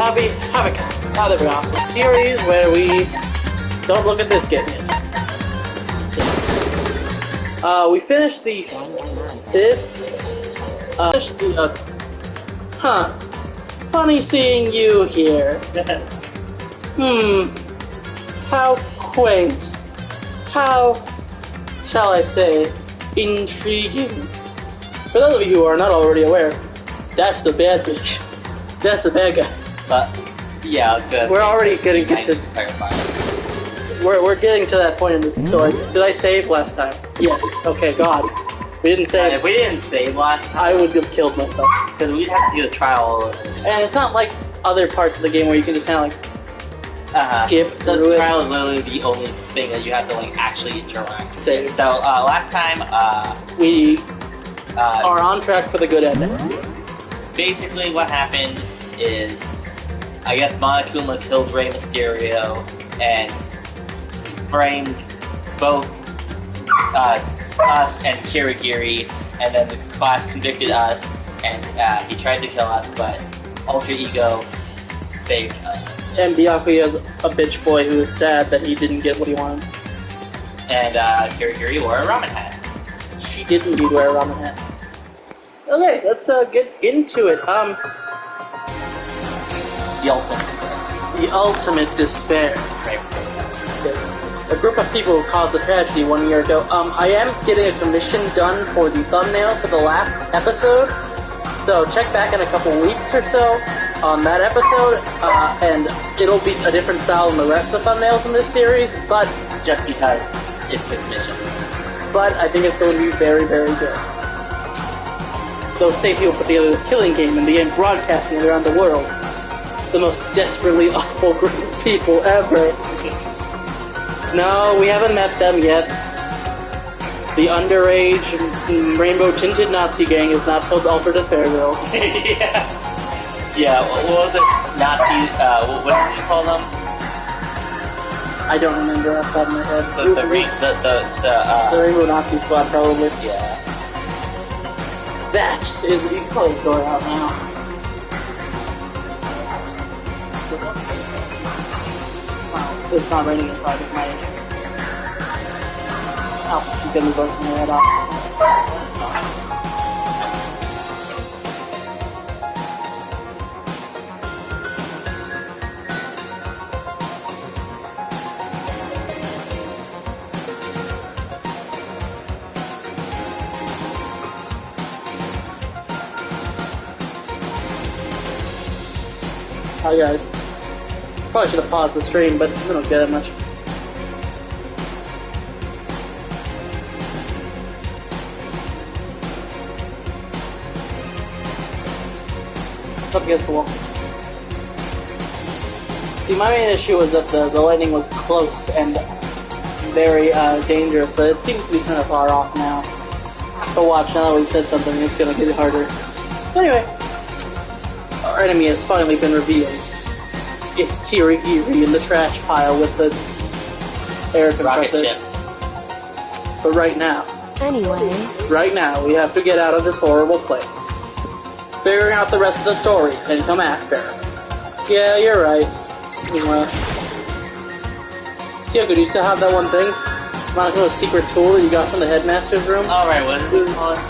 Havoc. Ah, there we go. A series where we don't look at this game yet. Yes. We finished the fifth. Funny seeing you here. How quaint. How shall I say, intriguing. For those of you who are not already aware, that's the bad bitch. That's the bad guy. But yeah, we're already getting to. We're getting to that point in the story. Did I save last time? Yes. Okay. God, we didn't save. If we didn't save last time, I would have killed myself because we'd have to do the trial. And it's not like other parts of the game where you can just kind of like skip through the it. trial is literally the only thing that you have to like actually interact. Save. So last time we are on track for the good ending. Basically, what happened is, I guess Monokuma killed Rey Mysterio and framed both us and Kirigiri, and then the class convicted us, and he tried to kill us, but Ultra Ego saved us. And Byakuya is a bitch boy who is sad that he didn't get what he wanted. And Kirigiri wore a ramen hat. She did indeed wear a ramen hat. Okay, let's get into it. The ultimate despair. A group of people who caused the tragedy 1 year ago. I am getting a commission done for the thumbnail for the last episode, so check back in a couple weeks or so on that episode, and it'll be a different style than the rest of the thumbnails in this series, but just because it's a commission. But I think it's going to be very, very good. Those same people put together this killing game and began broadcasting it around the world. The most desperately awful group of people ever. No, we haven't met them yet. The underage, rainbow-tinted Nazi gang is not so ultra despair girls. Yeah, what was it? Nazis, what did you call them? I don't remember off the top of my head. The Rainbow Nazi Squad, probably. Yeah. That is, you can probably go out now. Wow, it's not raining in private, my age. Oh, she's gonna be working her head off. Hi guys. Probably should have paused the stream, but we don't get that much. It's up against the wall. See, my main issue was that the lightning was close and very dangerous, but it seems to be kind of far off now. But watch, now that we've said something, it's gonna get harder. Anyway. Our enemy has finally been revealed. It's Kirigiri in the trash pile with the air compressor. But right now, we have to get out of this horrible place. Figuring out the rest of the story and come after. Yeah, you're right. Kyoko, do you still have that one thing? Monokuma's secret tool that you got from the headmaster's room? Alright, what did we call it?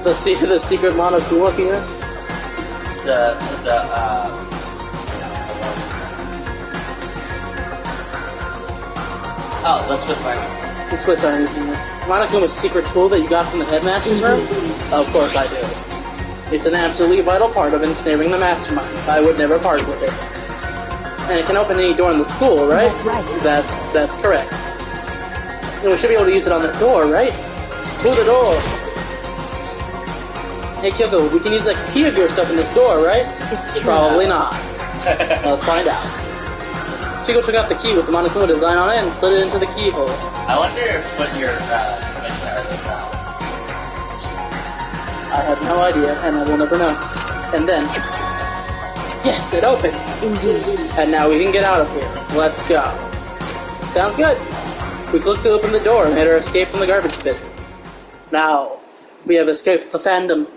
The secret Monokuma penis? Oh, the Swiss Army. The Swiss Army penis. Monokuma's secret tool that you got from the headmaster's room? Of course I do. It's an absolutely vital part of ensnaring the mastermind. I would never part with it. And it can open any door in the school, right? That's right. That's correct. And we should be able to use it on the door, right? Through the door. Hey Kyoko, we can use the key of your stuff in this door, right? It's true. Probably not. Let's find out. Kyoko took out the key with the Monokuma design on it and slid it into the keyhole. I wonder what your commissioner is about. I have no idea, and I will never know. And then... Yes, it opened! Indeed. And now we can get out of here. Let's go. Sounds good. We clicked to open the door and made our escape from the garbage pit. Now, we have escaped the fandom.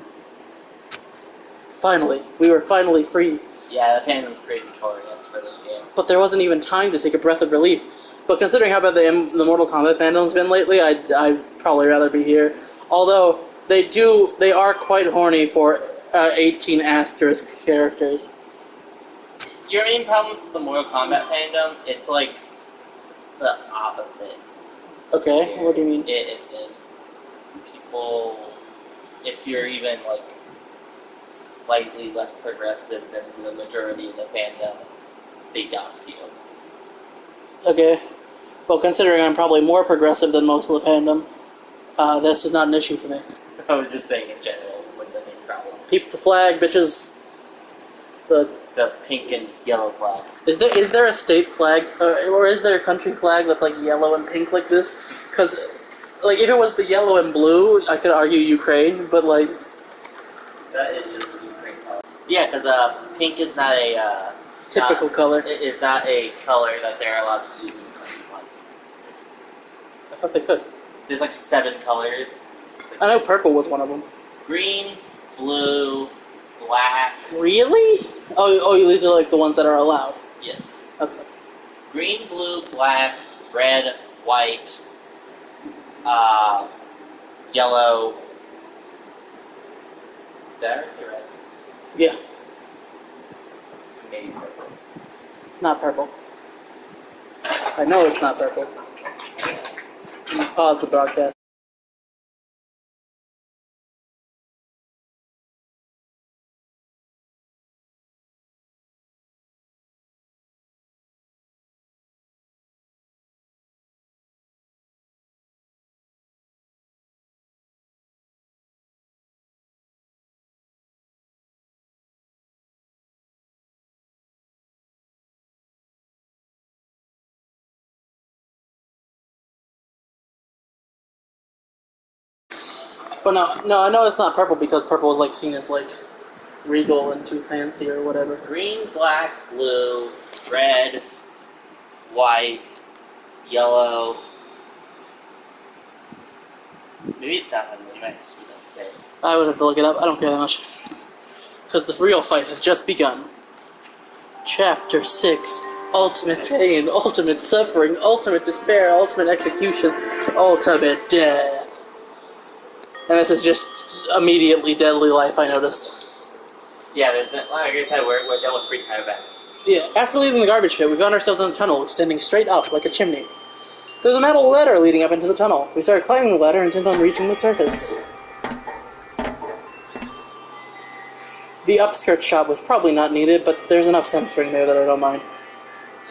Finally, we were finally free Yeah, the fandom's pretty notorious for this game. But there wasn't even time to take a breath of relief. But considering how bad the Mortal Kombat fandom's been lately, I'd probably rather be here. Although, they are quite horny for 18 asterisk characters. Your main problems with the Mortal Kombat fandom, it's like the opposite. Okay, what do you mean? It is. People, if you're even like slightly less progressive than the majority of the fandom, they dox you. Okay. Well, considering I'm probably more progressive than most of the fandom, this is not an issue for me. I was just saying in general, what the main problem. Peep the flag, bitches. The pink and yellow flag. Is there a state flag, or is there a country flag that's like yellow and pink like this? Because, like, if it was the yellow and blue, I could argue Ukraine, but like... That is just the Ukraine color. Yeah, because pink is not a... typical color. It is not a color that they're allowed to use in country flags. I thought they could. There's like 7 colors. I know purple was one of them. Green, blue, black. Really? Oh, these are like the ones that are allowed. Yes. Okay. Green, blue, black, red, white, yellow. There's the red. Yeah. Maybe purple. It's not purple. I know it's not purple. Pause the broadcast. But no, I know it's not purple because purple is like seen as like regal and too fancy or whatever. Green, black, blue, red, white, yellow. Maybe it doesn't. It might just be the 6. I would have to look it up. I don't care that much. Because the real fight has just begun. Chapter 6. Ultimate pain, ultimate suffering, ultimate despair, ultimate execution, ultimate death. And this is just immediately deadly life, I noticed. Yeah, there's no, like I said, we're done with free-time events. Yeah, after leaving the garbage pit, we found ourselves in a tunnel extending straight up like a chimney. There was a metal ladder leading up into the tunnel. We started climbing the ladder, intent on reaching the surface. The upskirt shot was probably not needed, but there's enough censoring there that I don't mind.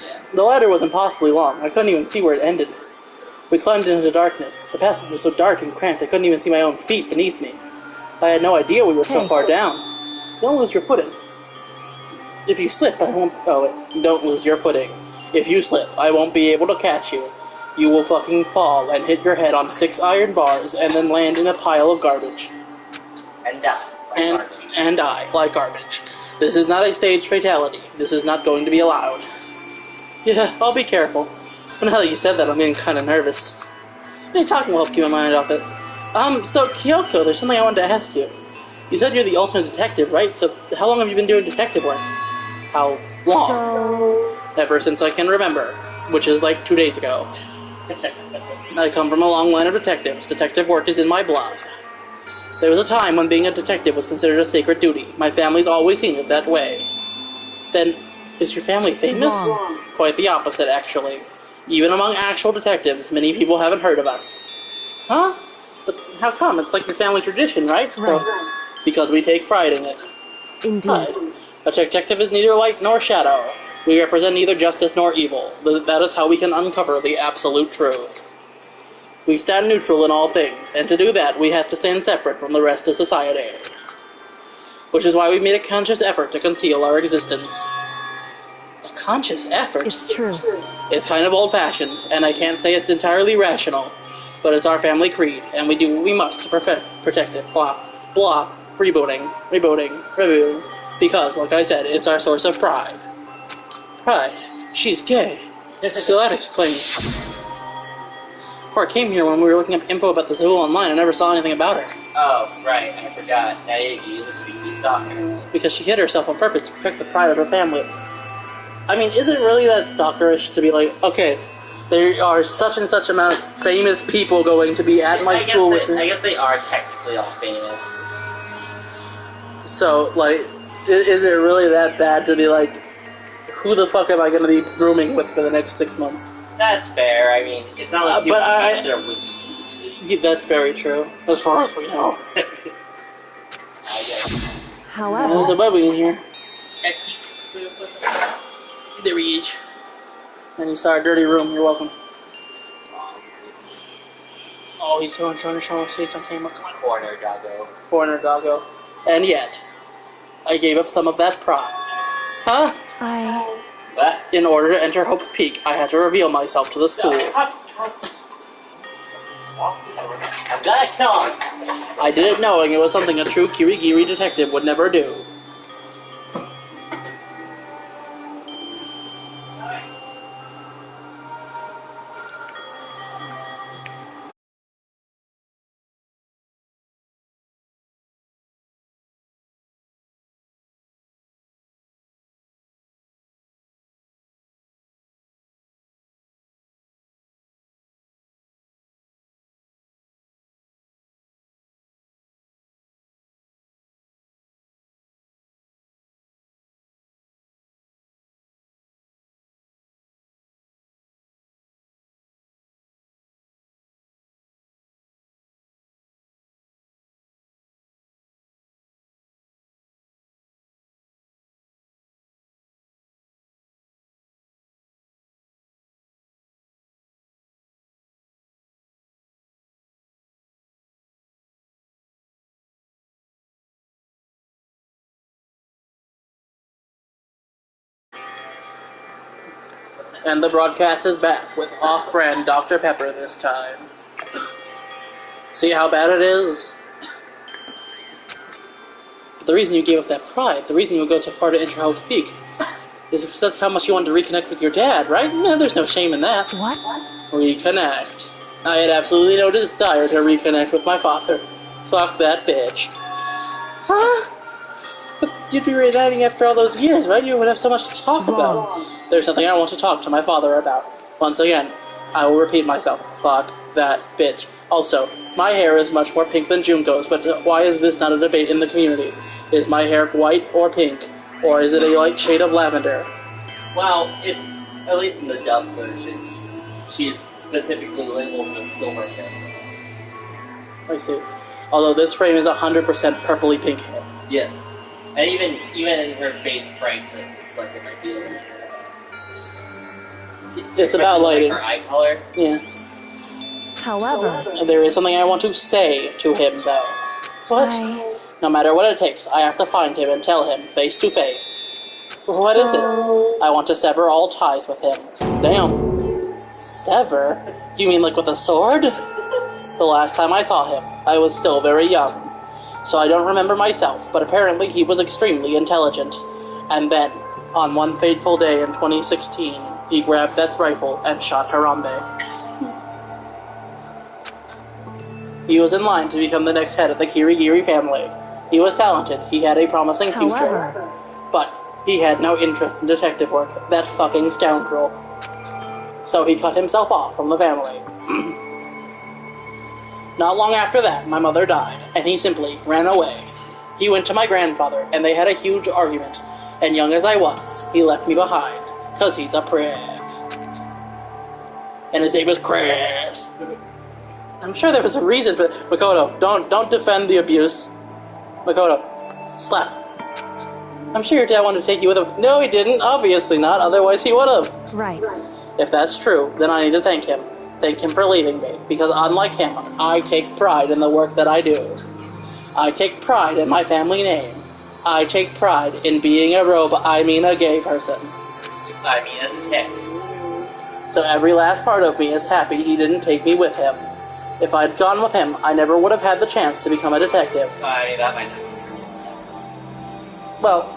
Yeah. The ladder was impossibly long. I couldn't even see where it ended. We climbed into darkness. The passage was so dark and cramped I couldn't even see my own feet beneath me. I had no idea we were so far down. Don't lose your footing. If you slip, I won't... Oh, wait. Don't lose your footing. If you slip, I won't be able to catch you. You will fucking fall and hit your head on 6 iron bars and then land in a pile of garbage. And die. And die like garbage. This is not a staged fatality. This is not going to be allowed. Yeah, I'll be careful. But now that you said that, I'm getting kind of nervous. Maybe talking will help keep my mind off it. So Kyoko, there's something I wanted to ask you. You said you're the ultimate detective, right? So how long have you been doing detective work? How long? So... Ever since I can remember, which is like 2 days ago. I come from a long line of detectives. Detective work is in my blood. There was a time when being a detective was considered a sacred duty. My family's always seen it that way. Then, is your family famous? Wrong. Quite the opposite, actually. Even among actual detectives, many people haven't heard of us. Huh? But how come? It's like your family tradition, right? So, because we take pride in it. Indeed. Pride. A detective is neither light nor shadow. We represent neither justice nor evil. That is how we can uncover the absolute truth. We stand neutral in all things, and to do that, we have to stand separate from the rest of society. Which is why we made a conscious effort to conceal our existence. A conscious effort? It's true. It's kind of old-fashioned, and I can't say it's entirely rational, but it's our family creed, and we do what we must to protect it. Blah, blah, rebooting, reboot. Because, like I said, it's our source of pride. Pride? She's gay. So that explains. Before I came here, when we were looking up info about the tool online, I never saw anything about her. Oh, right, I forgot. Naegi is a creepy stalker. Because she hid herself on purpose to protect the pride of her family. I mean, is it really that stalkerish to be like, okay, there are such and such amount of famous people going to be at my school with me? I guess they are technically all famous. So, like, is it really that bad to be like, who the fuck am I going to be rooming with for the next 6 months? That's fair. I mean, it's not like people can their wiki. Yeah, that's very true, as far as we know. However, There's a Bubby in here. There he is. And you saw a dirty room, you're welcome. Oh, he's trying to show us on camera. Come on. Corner doggo. Corner doggo. And yet, I gave up some of that pride. Huh? What? In order to enter Hope's Peak, I had to reveal myself to the school. I'm gonna kill him. I did it knowing it was something a true Kirigiri detective would never do. And the broadcast is back with off-brand Dr. Pepper this time. See how bad it is? The reason you gave up that pride, the reason you would go so far to enter Hope's Peak, is because that's how much you wanted to reconnect with your dad, right? No, there's no shame in that. what? Reconnect. I had absolutely no desire to reconnect with my father. Fuck that bitch. Huh? But you'd be reuniting after all those years, right? You would have so much to talk about. There's something I want to talk to my father about. Once again, I will repeat myself. Fuck that bitch. Also, my hair is much more pink than Junko's, but why is this not a debate in the community? Is my hair white or pink? Or is it a light shade of lavender? Well, it's at least in the dub version. She's specifically labeled with silver hair. I see. Although this frame is 100% purpley pink hair. Yes. And even in her face sprites, it looks like it might be a little. It's about lighting. Her eye color. Yeah. However, There is something I want to say to him, though. What? No matter what it takes, I have to find him and tell him, face to face. What is it? I want to sever all ties with him. Damn. Sever? You mean like with a sword? The last time I saw him, I was still very young. So I don't remember myself, but apparently he was extremely intelligent. And then, on one fateful day in 2016, he grabbed that rifle and shot Harambe. He was in line to become the next head of the Kirigiri family. He was talented, he had a promising future. However, But he had no interest in detective work, that fucking scoundrel. So he cut himself off from the family. Not long after that, my mother died, and he simply ran away. He went to my grandfather, and they had a huge argument. And young as I was, he left me behind, 'cause he's a priv. And his name was Chris. I'm sure there was a reason for Makoto, don't defend the abuse. Makoto, slap. I'm sure your dad wanted to take you with him. No, he didn't. Obviously not. Otherwise he would have. right. If that's true, then I need to thank him. Thank him for leaving me. Because unlike him, I take pride in the work that I do. I take pride in my family name. I take pride in being a gay person. I mean, as a tech. So every last part of me is happy he didn't take me with him. If I'd gone with him, I never would have had the chance to become a detective. I mean, that might not. Well,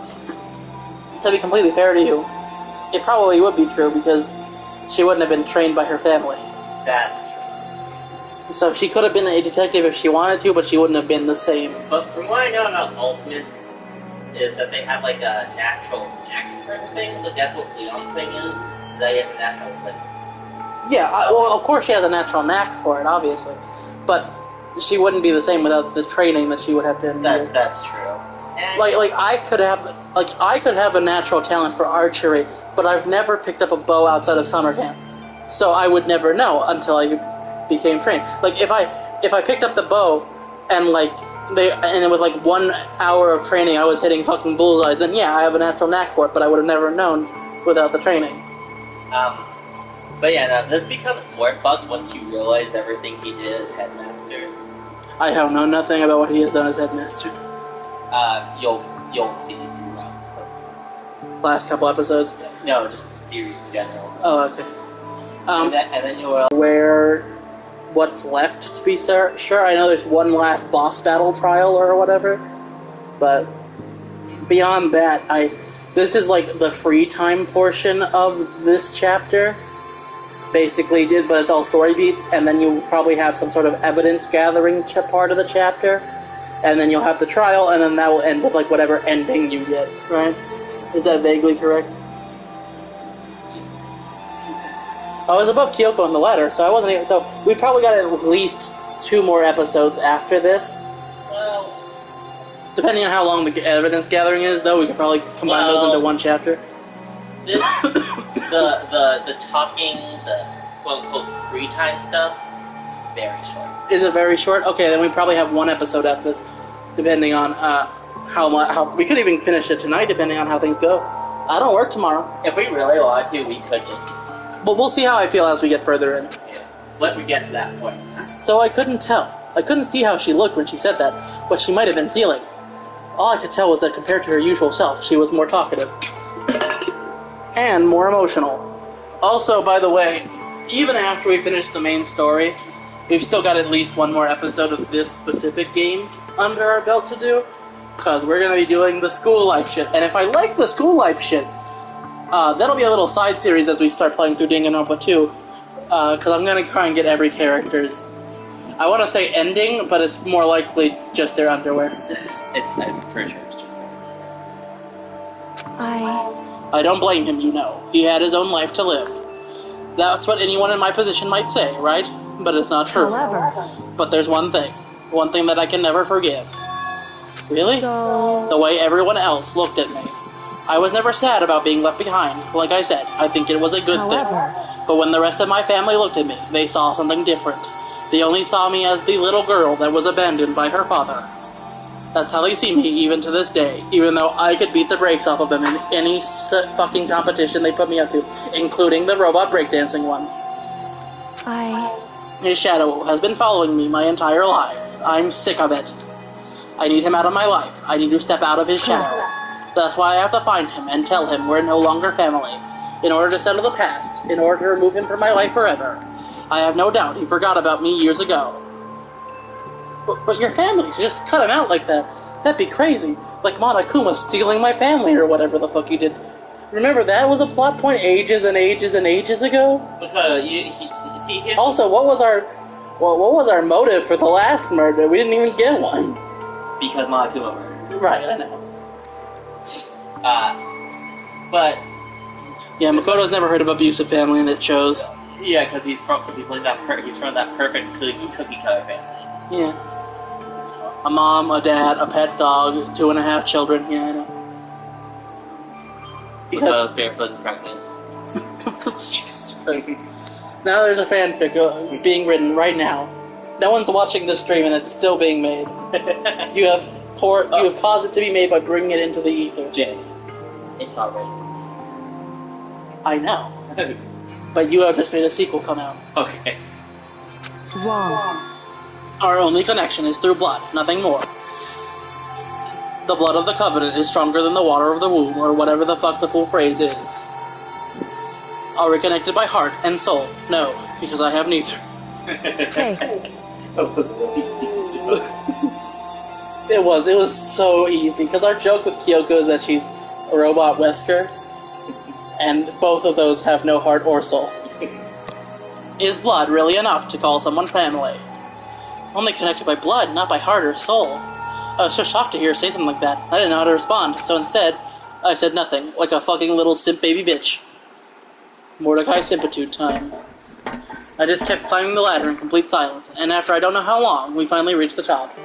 to be completely fair to you, it probably would be true because she wouldn't have been trained by her family. That's true. So she could have been a detective if she wanted to, but she wouldn't have been the same. But from what I know about Ultimates, is that they have like a natural knack for everything. Like that's what Leon's thing is. That he has a natural like. Yeah, well, of course she has a natural knack for it, obviously, but she wouldn't be the same without the training that she would have to endure. That's true. And Like I could have a natural talent for archery, but I've never picked up a bow outside of summer camp, so I would never know until I became trained. Like if I picked up the bow and with like 1 hour of training I was hitting fucking bullseyes, then yeah, I have a natural knack for it, but I would have never known without the training. But yeah, no, this becomes more fucked once you realize everything he did as headmaster. I have known nothing about what he has done as headmaster. You'll see throughout. Last couple episodes. No, just the series in general. Oh, okay. And then you'll Where what's left to be sure. I know there's one last boss battle trial or whatever, but beyond that, this is like the free time portion of this chapter. Basically, but it's all story beats, and then you'll probably have some sort of evidence gathering part of the chapter, and then you'll have the trial, and then that will end with like whatever ending you get. Right? Is that vaguely correct? I was above Kyoko on the ladder, so I wasn't even. So we probably got at least 2 more episodes after this. well, Depending on how long the evidence gathering is, though, we could probably combine those into one chapter. this the talking, the quote unquote free time stuff is very short. Is it very short? Okay, then we probably have 1 episode after this, depending on how we could even finish it tonight, depending on how things go. I don't work tomorrow, If we really wanted to, we could just but we'll see how I feel as we get further in. let me get to that point. So I couldn't tell. I couldn't see how she looked when she said that, what she might have been feeling. All I could tell was that compared to her usual self, she was more talkative. And more emotional. Also, by the way, even after we finish the main story, we've still got at least 1 more episode of this specific game under our belt to do, because we're going to be doing the school life shit. And if I like the school life shit, that'll be a little side series as we start playing through Danganronpa 2, because I'm going to try and get every character's, I want to say ending, but it's more likely just their underwear. I'm pretty sure it's just I don't blame him, you know. He had his own life to live. That's what anyone in my position might say, right? But it's not true. However, But there's one thing that I can never forgive. Really? so The way everyone else looked at me. I was never sad about being left behind. Like I said, I think it was a good thing. however, But when the rest of my family looked at me, they saw something different. They only saw me as the little girl that was abandoned by her father. That's how they see me, even to this day, even though I could beat the brakes off of them in any fucking competition they put me up to, including the robot breakdancing one. His shadow has been following me my entire life. I'm sick of it. I need him out of my life. I need to step out of his shadow. That's why I have to find him and tell him we're no longer family. In order to settle the past, in order to remove him from my life forever. I have no doubt he forgot about me years ago. But your family, to just cut him out like that, that'd be crazy. Like Monokuma stealing my family or whatever the fuck he did. Remember, that was a plot point ages and ages and ages ago? because here's Also, what was our motive for the last murder? We didn't even get one. because Monokuma murdered. Right, I know. But Yeah, Makoto's never heard of abusive family, and it shows. yeah, because he's like that. He's from that perfect cookie cutter family. Yeah. A mom, a dad, a pet dog, 2.5 children. Yeah, I know. Because I was barefoot and pregnant. Jesus Christ. Now there's a fanfic being written right now. No one's watching this stream, and it's still being made. You have caused it to be made by bringing it into the ether. Jay, it's alright. I know. But you have just made a sequel come out. Okay. wrong, Our only connection is through blood, nothing more. The blood of the Covenant is stronger than the water of the womb, or whatever the fuck the full phrase is. Are we connected by heart and soul? No, because I have neither. hey, That was really easy joke. It was so easy, because our joke with Kyoko is that she's a robot Wesker, and both of those have no heart or soul. Is blood really enough to call someone family? Only connected by blood, not by heart or soul. I was so shocked to hear her say something like that. I didn't know how to respond, so instead, I said nothing, like a fucking little simp baby bitch. Mordecai Simpitude time. I just kept climbing the ladder in complete silence, and after I don't know how long, we finally reached the top.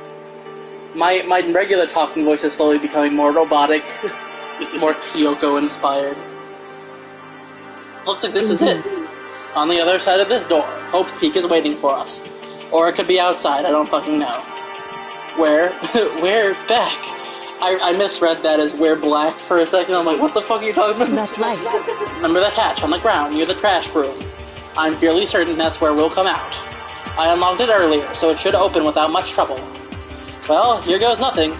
My regular talking voice is slowly becoming more robotic, more Kyoko-inspired. Looks like this is it. On the other side of this door, Hope's Peak is waiting for us. Or it could be outside, I don't fucking know. Where? We're back. I misread that as we're black for a second. I'm like, what the fuck are you talking about? That's right. Remember that hatch on the ground near the trash room? I'm fairly certain that's where we'll come out. I unlocked it earlier, so it should open without much trouble. Well, here goes nothing.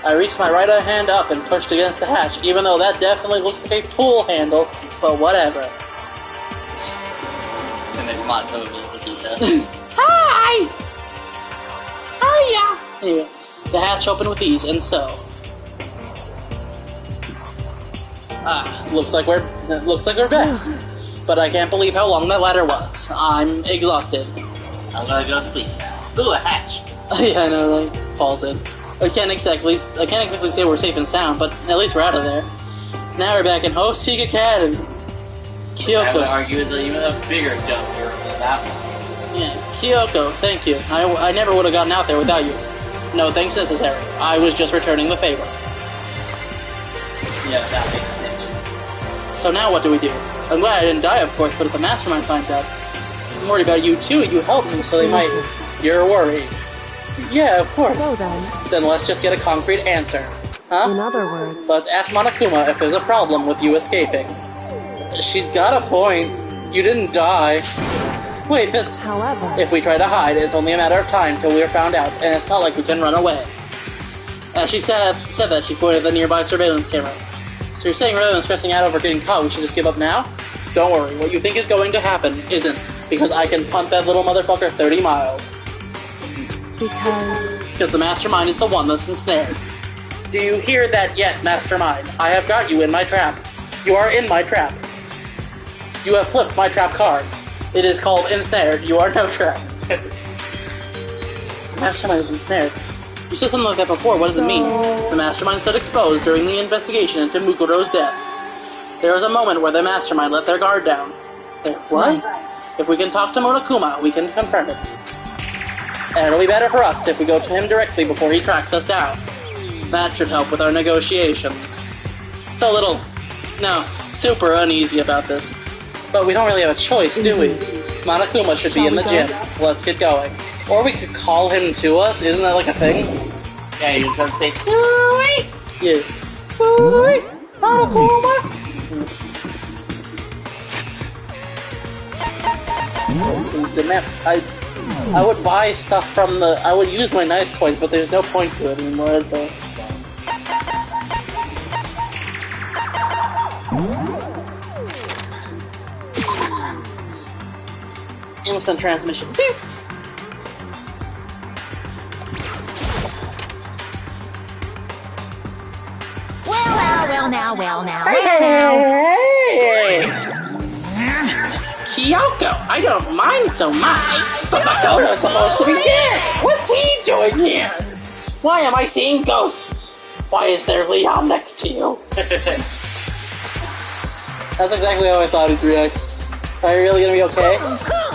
I reached my right hand up and pushed against the hatch, even though that definitely looks like a pool handle, so whatever. And there's Monaco Vegeta. Hi! Hiya! Anyway, the hatch opened with ease, and so... looks like we're back. But I can't believe how long that ladder was. I'm exhausted. I'm gonna go sleep now. Ooh, a hatch. Yeah, I know, like, falls in. I can't exactly say we're safe and sound, but at least we're out of there. Now we're back in Hope's Peak Academy. I would Kyoko. argue it's even a bigger jump here than that one. Yeah, Kyoko, thank you. I never would have gotten out there without you. No thanks necessary. I was just returning the favor. Yeah, that makes sense. So now what do we do? I'm glad I didn't die, of course, but if the mastermind finds out, I'm worried about you too. You helped me, so they might... You're worried. Yeah, of course. So then, Let's just get a concrete answer. Huh? in other words, Let's ask Monokuma if there's a problem with you escaping. She's got a point. You didn't die. Wait, Vince. however, If we try to hide, it's only a matter of time till we're found out, and it's not like we can run away. As she said that, she pointed at the nearby surveillance camera. So you're saying rather than stressing out over getting caught, we should just give up now? Don't worry, what you think is going to happen isn't, because I can punt that little motherfucker 30 miles. Because the mastermind is the one that's ensnared. Do you hear that yet, mastermind? I have got you in my trap. You are in my trap. You have flipped my trap card. It is called ensnared. You are no trap. The mastermind is ensnared. You said something like that before. What does it mean? The mastermind stood exposed during the investigation into Mukuro's death. There was a moment where the mastermind let their guard down. There was? If we can talk to Monokuma, we can confirm it. And it'll be better for us if we go to him directly before he tracks us down. That should help with our negotiations. Still super uneasy about this. But we don't really have a choice, do we? Monokuma should be in the gym. Let's get going. Or we could call him to us. Isn't that like a thing? Yeah, you just have to say, sweet! Yeah. Sweet! Monokuma! I would buy stuff from the... I would use my nice coins, but there's no point to it anymore, is there? Instant transmission. Well now. Hey! Kyoko, I don't mind so much, but Makoto's supposed to be dead! What's he doing here? Why am I seeing ghosts? Why is there Leon next to you? That's exactly how I thought he'd react. Are you really gonna be okay?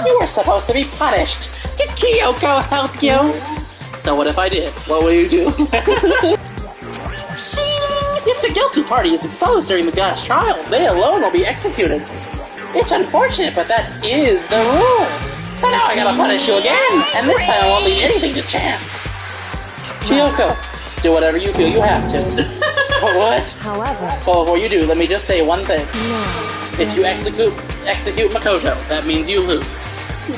You were supposed to be punished! Did Kyoko help you? So what if I did? What will you do? If the guilty party is exposed during the gas trial, they alone will be executed. It's unfortunate, but that is the rule. So now I gotta punish you again, and this time I won't leave anything to chance. Kyoko, do whatever you feel you have to. What? however, Well, before you do, let me just say one thing. no. If you execute Makoto, that means you lose.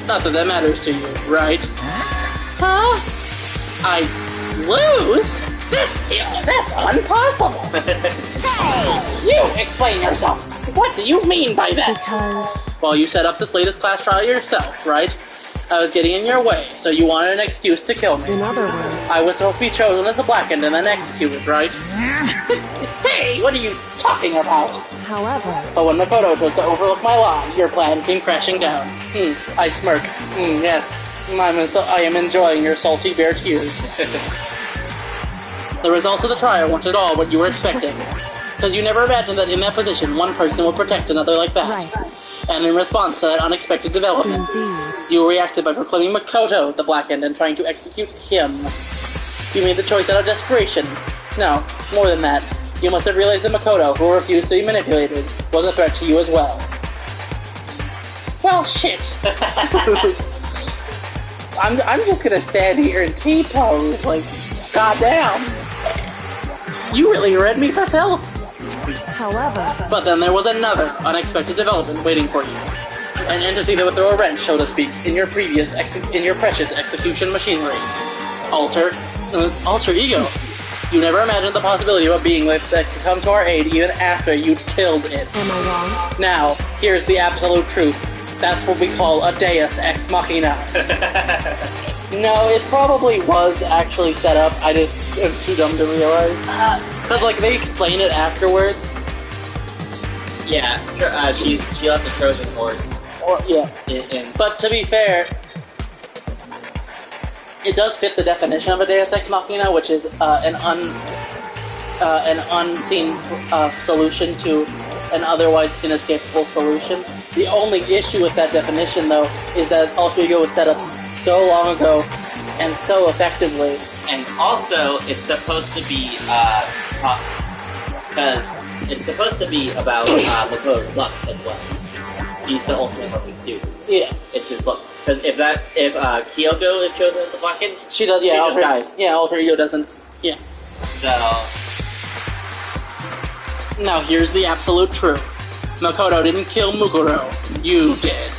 Not that matters to you, right? Huh? I lose? That's impossible! Hey! You explain yourself! What do you mean by that? Because, Well, you set up this latest class trial yourself, right? I was getting in your way, so you wanted an excuse to kill me. in other words, I was supposed to be chosen as a blackened and then executed, right? Hey, what are you talking about? however, But when Makoto chose to overlook my lie, your plan came crashing down. I smirk. Yes. I am enjoying your salty bear tears. The results of the trial weren't at all what you were expecting. Because you never imagined that in that position, one person would protect another like that. Right. And in response to that unexpected development, Indeed. you reacted by proclaiming Makoto the Blackened and trying to execute him. You made the choice out of desperation. No, more than that. You must have realized that Makoto, who refused to be manipulated, was a threat to you as well. Well, shit. I'm just gonna stand here and T-pose, like, goddamn. You really read me for filth. However, But then there was another unexpected development waiting for you. An entity that would throw a wrench, so to speak, in your precious execution machinery. Alter ego. You never imagined the possibility of a being that could come to our aid even after you'd killed it. am I wrong? Now, here's the absolute truth. That's what we call a deus ex machina. No, it probably was actually set up. I just am too dumb to realize. Because, like, they explain it afterwards. Yeah, she left the Trojan horse. Or, yeah. In But to be fair, it does fit the definition of a deus ex machina, which is an unseen solution to an otherwise inescapable solution. The only issue with that definition, though, is that Alter Ego was set up so long ago and so effectively. And also, it's supposed to be, because it's supposed to be about Makoto's luck as well. He's the ultimate perfect student. Yeah. It's his luck. Because if Kyoko is chosen as the Blackened, She does, yeah, she just dies. Yeah, Alter Ego doesn't. Yeah. So, Now here's the absolute truth. Makoto didn't kill Mukuro. You did.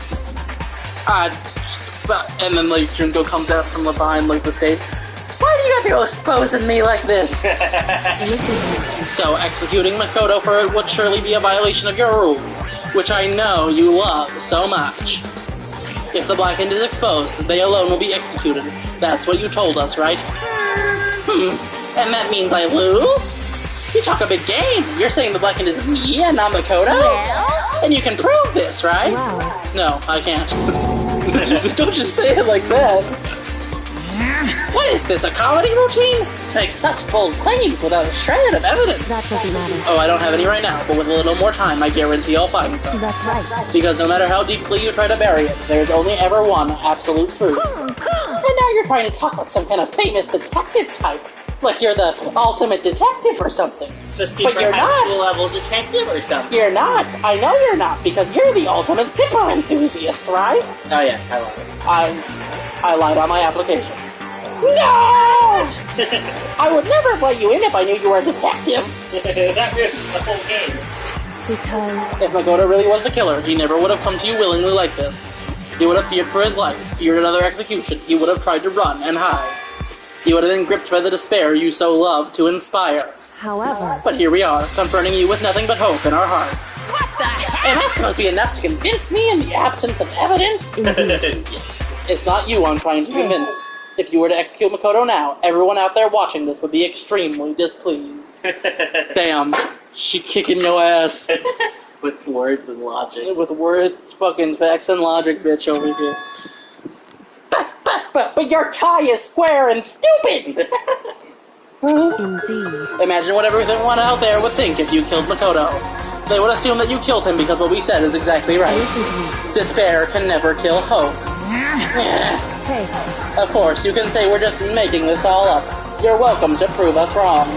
And then, like, Junko comes out from behind, like, the stage. Why do you have to go exposing me like this? Listen, So, executing Makoto for it would surely be a violation of your rules, which I know you love so much. If the Blackened is exposed, they alone will be executed. That's what you told us, right? And that means I lose? You talk a big game. You're saying the Blackened is me and not Makoto? And you can prove this, right? wow. No, I can't. Don't just say it like that. What is this, a comedy routine? Make such bold claims without a shred of evidence. That doesn't matter. Oh, I don't have any right now, but with a little more time, I guarantee I'll find some. That's right. Because no matter how deeply you try to bury it, there's only ever one absolute truth. And now you're trying to talk like some kind of famous detective type. Like you're the ultimate detective or something. the But super you're high not. school level detective or something. You're not. I know you're not, because you're the ultimate zipper enthusiast, right? Oh yeah, I love it. I lied on my application. No! I would never let you in if I knew you were a detective. That was the whole game. Because If Makoto really was the killer, he never would have come to you willingly like this. He would have feared for his life, feared another execution. He would have tried to run and hide. He would have been gripped by the despair you so love to inspire. however, But here we are, confronting you with nothing but hope in our hearts. What the heck? And that's supposed to be enough to convince me in the absence of evidence? indeed. It's not you I'm trying to convince. If you were to execute Makoto now, everyone out there watching this would be extremely displeased. Damn, she kicking your ass. With words and logic. With words, fucking facts and logic, bitch, over here. But your tie is square and stupid! Indeed. Imagine what everyone out there would think if you killed Makoto. They would assume that you killed him because what we said is exactly right. Listen to me. Despair can never kill hope. Hey, Of course, you can say we're just making this all up. You're welcome to prove us wrong.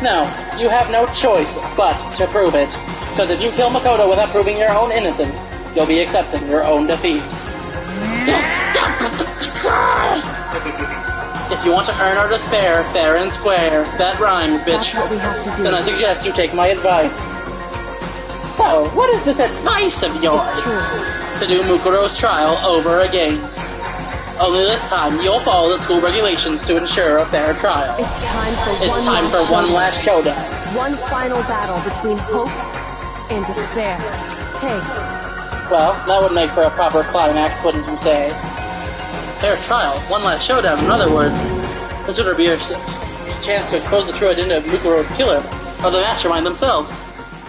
No, you have no choice but to prove it. Because if you kill Makoto without proving your own innocence, you'll be accepting your own defeat. If you want to earn our despair, fair and square, that rhymes, bitch. that's what we have to do. Then I suggest you take my advice. So, what is this advice of yours? It's true. To do Mukuro's trial over again. Only this time, you'll follow the school regulations to ensure a fair trial. It's time for It's time for one last showdown. one final battle between hope and despair. Hey, Well, that would make for a proper climax, wouldn't you say? Fair trial, one last showdown, in other words. This would be a chance to expose the true identity of Mukuro's killer, or the mastermind themselves.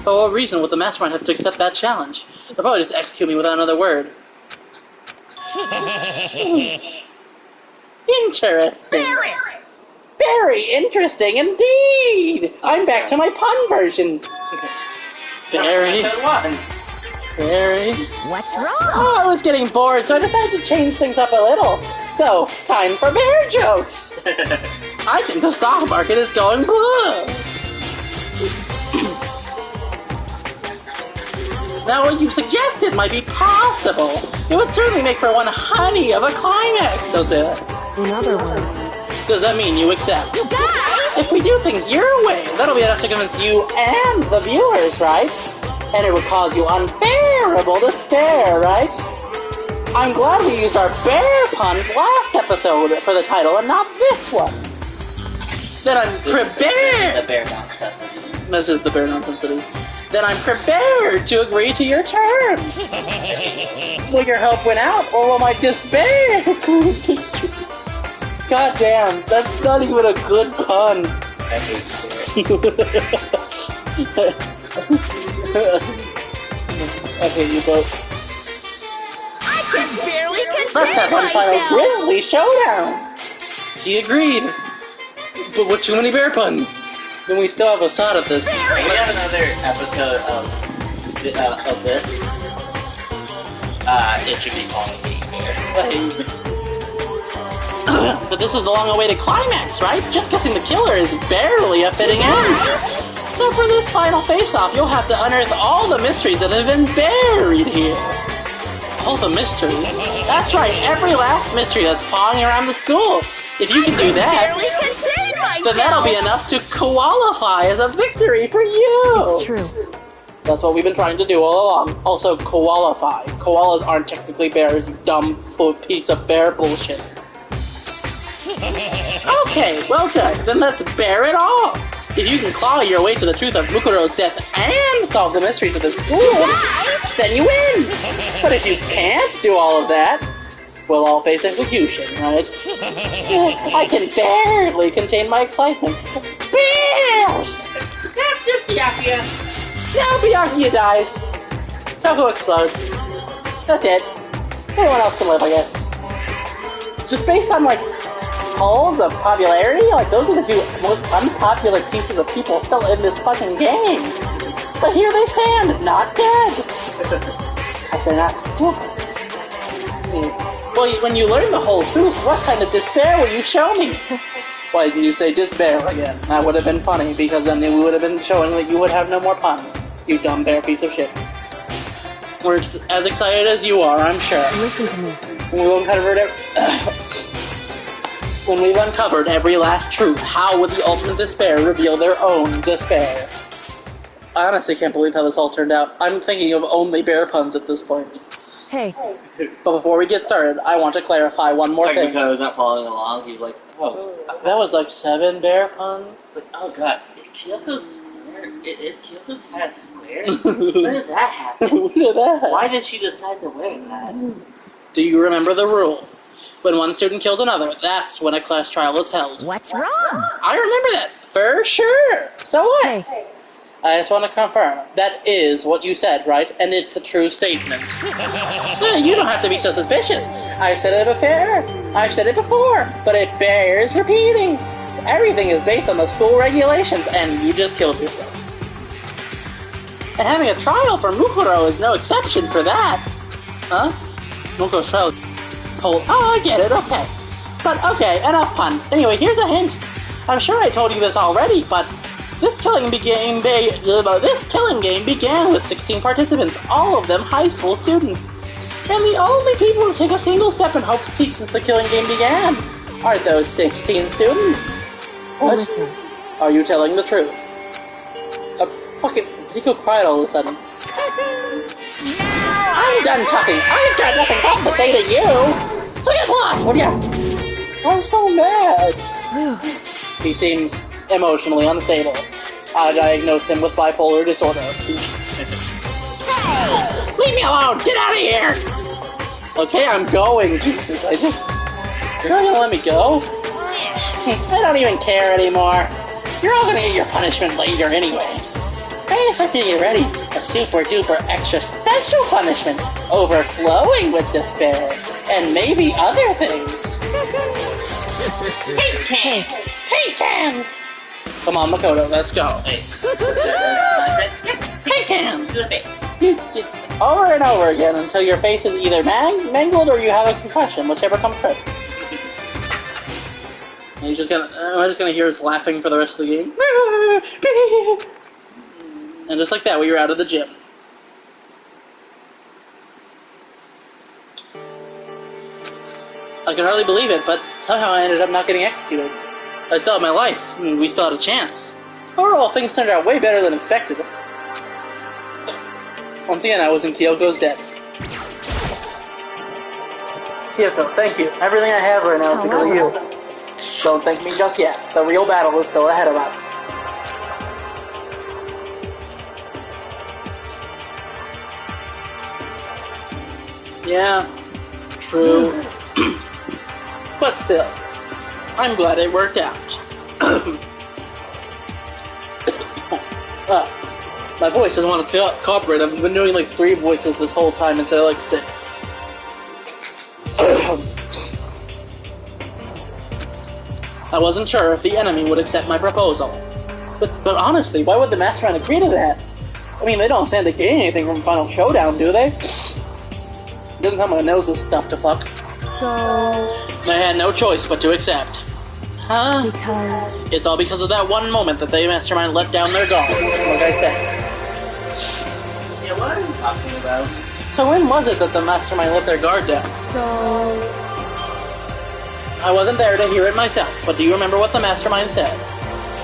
For what reason would the mastermind have to accept that challenge? They'll probably just execute me without another word. Interesting. Very interesting indeed. I'm back to my pun version. Very. Very. What's wrong? Oh, I was getting bored, so I decided to change things up a little. So, time for bear jokes. I think the stock market is going blue. Now, what you suggested might be possible. It would certainly make for one honey of a climax, does it? In other words, Does that mean you accept? you guys! If we do things your way, that'll be enough to convince you and the viewers, right? And it would cause you unbearable despair, right? I'm glad we used our bear puns last episode for the title and not this one. Then I'm prepared. The bare necessities. This is the bare necessities. Then I'm prepared to agree to your terms. Will your help win out, or will my despair? God damn, that's not even a good pun. I hate you. I hate you both. I can barely Let's contain have one final myself! grisly showdown. She agreed. But with too many bear puns, then we still have a shot at this. We have another episode of this. It should be called Being Bear. But this is the long-awaited climax, right? Just guessing the killer is barely a fitting end. So for this final face-off, you'll have to unearth all the mysteries that have been buried here. All the mysteries? That's right, every last mystery that's pawing around the school. If you can do that, Barely contain myself! then that'll be enough to qualify as a victory for you. It's true. That's what we've been trying to do all along. Also, qualify. Koalas aren't technically bears, you dumb piece of bear bullshit. Okay, well done. Then let's bear it all. If you can claw your way to the truth of Mukuro's death and solve the mysteries of the school, then you win. But if you can't do all of that, we'll all face execution, right? I can barely contain my excitement. Bears! That's just Byakuya. Now Byakuya dies. Tofu explodes. That's it. Anyone else can live, I guess. Just based on, like, polls of popularity, like, those are the two most unpopular pieces of people still in this fucking game. But here they stand, not dead. Because they're not stupid. Well, when you learn the whole truth, what kind of despair will you show me? Why didn't you say despair again? That would have been funny, because then we would have been showing that you would have no more puns. You dumb bear piece of shit. We're as excited as you are, I'm sure. Listen to me. When we've uncovered every last truth, how would the ultimate despair reveal their own despair? I honestly can't believe how this all turned out. I'm thinking of only bear puns at this point. Hey, But before we get started, I want to clarify one more thing. Because he's not following along, he's like, oh. That was like 7 bear puns. It's like, oh god, is Kyoko's square? Is Kyoko's hat square? When did that happen? Look at that. Why did she decide to wear that? Do you remember the rule? When one student kills another, that's when a class trial is held. what's wrong? I remember that, for sure. So what? Hey, I just want to confirm, that is what you said, right? And it's a true statement. You don't have to be so suspicious. I've said it before. I've said it before, but it bears repeating. Everything is based on the school regulations, and you just killed yourself. And having a trial for Mukuro is no exception for that. Huh? Mukuro's trial. Oh, I get it, okay. But, okay, enough puns. Anyway, here's a hint. I'm sure I told you this already, but this killing game began with 16 participants, all of them high school students. And the only people who take a single step in Hope's Peak since the killing game began are those 16 students. What? listen. Are you telling the truth? Fucking Rico cried all of a sudden. I'm done talking. I've got nothing else to say to you. So get lost, would ya? I'm so mad. He seems emotionally unstable. I diagnose him with bipolar disorder. Hey! Leave me alone! Get out of here! Okay, I'm going, Jesus. You're not gonna let me go? I don't even care anymore. You're all gonna get your punishment later anyway. I just have to get ready. A super duper extra special punishment. Overflowing with despair. And maybe other things. Paint cans! Come on, Makoto, let's go. Wait. Paint cans! To the face. Over and over again until your face is either mangled or you have a concussion, whichever comes first. And I'm just gonna hear us laughing for the rest of the game. And just like that, we were out of the gym. I can hardly believe it, but somehow I ended up not getting executed. I still had my life, and we still had a chance. Overall, things turned out way better than expected. Once again, I was in Kyoko's debt. Kyoko, thank you. Everything I have right now is because of you. Don't thank me just yet. The real battle is still ahead of us. Yeah, true. But still, I'm glad it worked out. My voice doesn't want to cooperate. I've been doing like 3 voices this whole time instead of like 6. I wasn't sure if the enemy would accept my proposal. But honestly, why would the Mastermind agree to that? I mean, they don't stand to gain anything from Final Showdown, do they? Doesn't tell my nose is stuff to fuck. So... I had no choice but to accept. Huh? Because... It's all because of that one moment that the Mastermind let down their guard, like I said. Yeah, what are you talking about? So when was it that the Mastermind let their guard down? So... I wasn't there to hear it myself, but do you remember what the Mastermind said?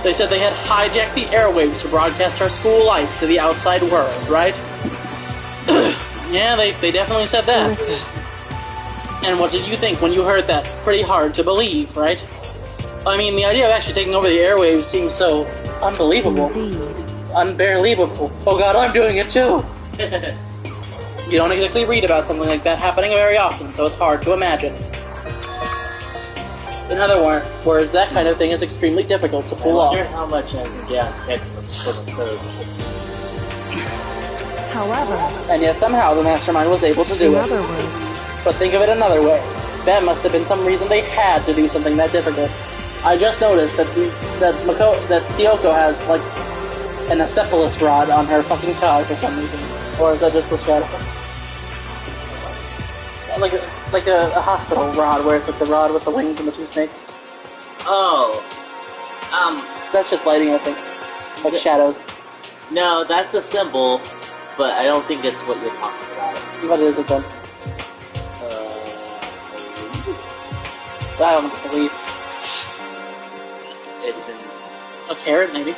They said they had hijacked the airwaves to broadcast our school life to the outside world, right? Yeah, they definitely said that. Listen. And what did you think when you heard that? Pretty hard to believe, right? I mean, the idea of actually taking over the airwaves seems so unbelievable. Indeed. Unbelievable. Oh god, I'm doing it too! You don't exactly read about something like that happening very often, so it's hard to imagine. In other words, that kind of thing is extremely difficult to pull off. I wonder how much I can get on head from the clothes. However... And yet somehow the Mastermind was able to do In it. other words... But think of it another way. That must have been some reason they had to do something that difficult. I just noticed that Kyoko has, like, an acephalus rod on her fucking car for some reason. Or is that just the shadows? Like a hospital rod, where it's like the rod with the wings and the 2 snakes. Oh. That's just lighting, I think. Like shadows. No, that's a symbol, but I don't think it's what you're talking about. What is it then? I don't know if it's a leaf. It's in... A carrot, maybe?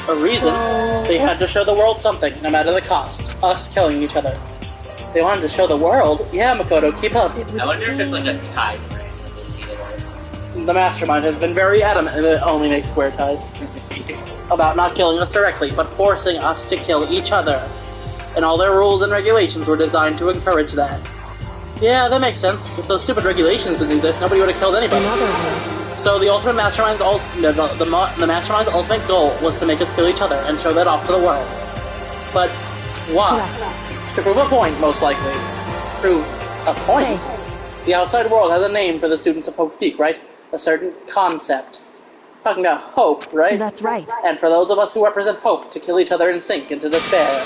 A reason. They had to show the world something, no matter the cost. Us killing each other. They wanted to show the world? Yeah, Makoto, keep up. I wonder if it's like a tie frame in this universe. The Mastermind has been very adamant that it only makes square ties. About not killing us directly, but forcing us to kill each other. And all their rules and regulations were designed to encourage that. Yeah, that makes sense. If those stupid regulations didn't exist, nobody would have killed anybody. In other words... So the ultimate Mastermind's the Mastermind's ultimate goal was to make us kill each other and show that off to the world. But why? Correct. To prove a point, most likely. Prove a point? Hey. The outside world has a name for the students of Hope's Peak, right? A certain concept. Talking about hope, right? That's right. And for those of us who represent hope, to kill each other and sink into despair.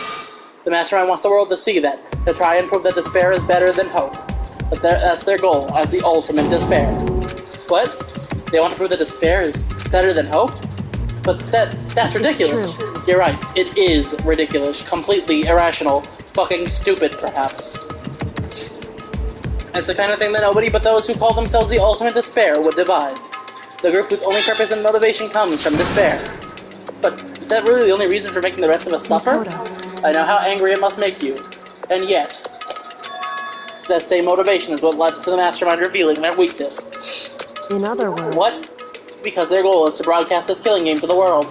The Mastermind wants the world to see that, to try and prove that despair is better than hope. But that's their goal, as the ultimate despair. What? They want to prove that despair is better than hope? But that's ridiculous. True. You're right, it is ridiculous. Completely irrational. Fucking stupid, perhaps. It's the kind of thing that nobody but those who call themselves the ultimate despair would devise. The group whose only purpose and motivation comes from despair. But is that really the only reason for making the rest of us suffer? Makoto. I know how angry it must make you. And yet, that same motivation is what led to the Mastermind revealing their weakness. In other words... What? Because their goal is to broadcast this killing game to the world.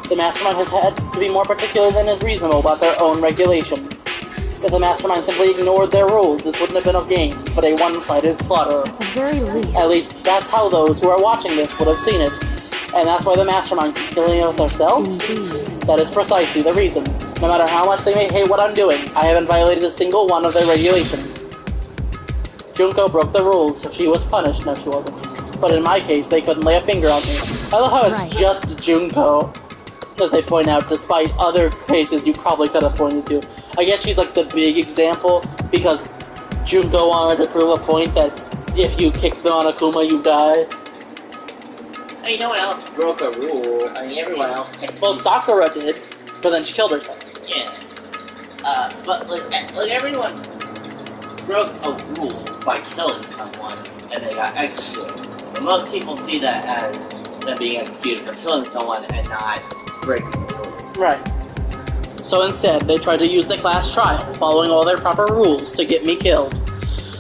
The Mastermind has had to be more particular than is reasonable about their own regulations. If the Mastermind simply ignored their rules, this wouldn't have been a game, but a one-sided slaughter. At the very least... At least, that's how those who are watching this would have seen it. And that's why the Mastermind keep killing us ourselves? Indeed. That is precisely the reason. No matter how much they may hate what I'm doing, I haven't violated a single one of their regulations. Junko broke the rules, so she was punished. No, she wasn't. But in my case, they couldn't lay a finger on me. I love how it's just Junko that they point out, despite other cases you probably could have pointed to. I guess she's like the big example, because Junko wanted to prove a point that if you kick the Monokuma, you die. I mean, no one else broke a rule. I mean, everyone else technically... Well, Sakura did, but then she killed herself. Yeah. But, like everyone broke a rule by killing someone, and they got executed. But most people see that as them being executed for killing someone and not breaking the rule. Right. So instead, they tried to use the class trial, following all their proper rules, to get me killed.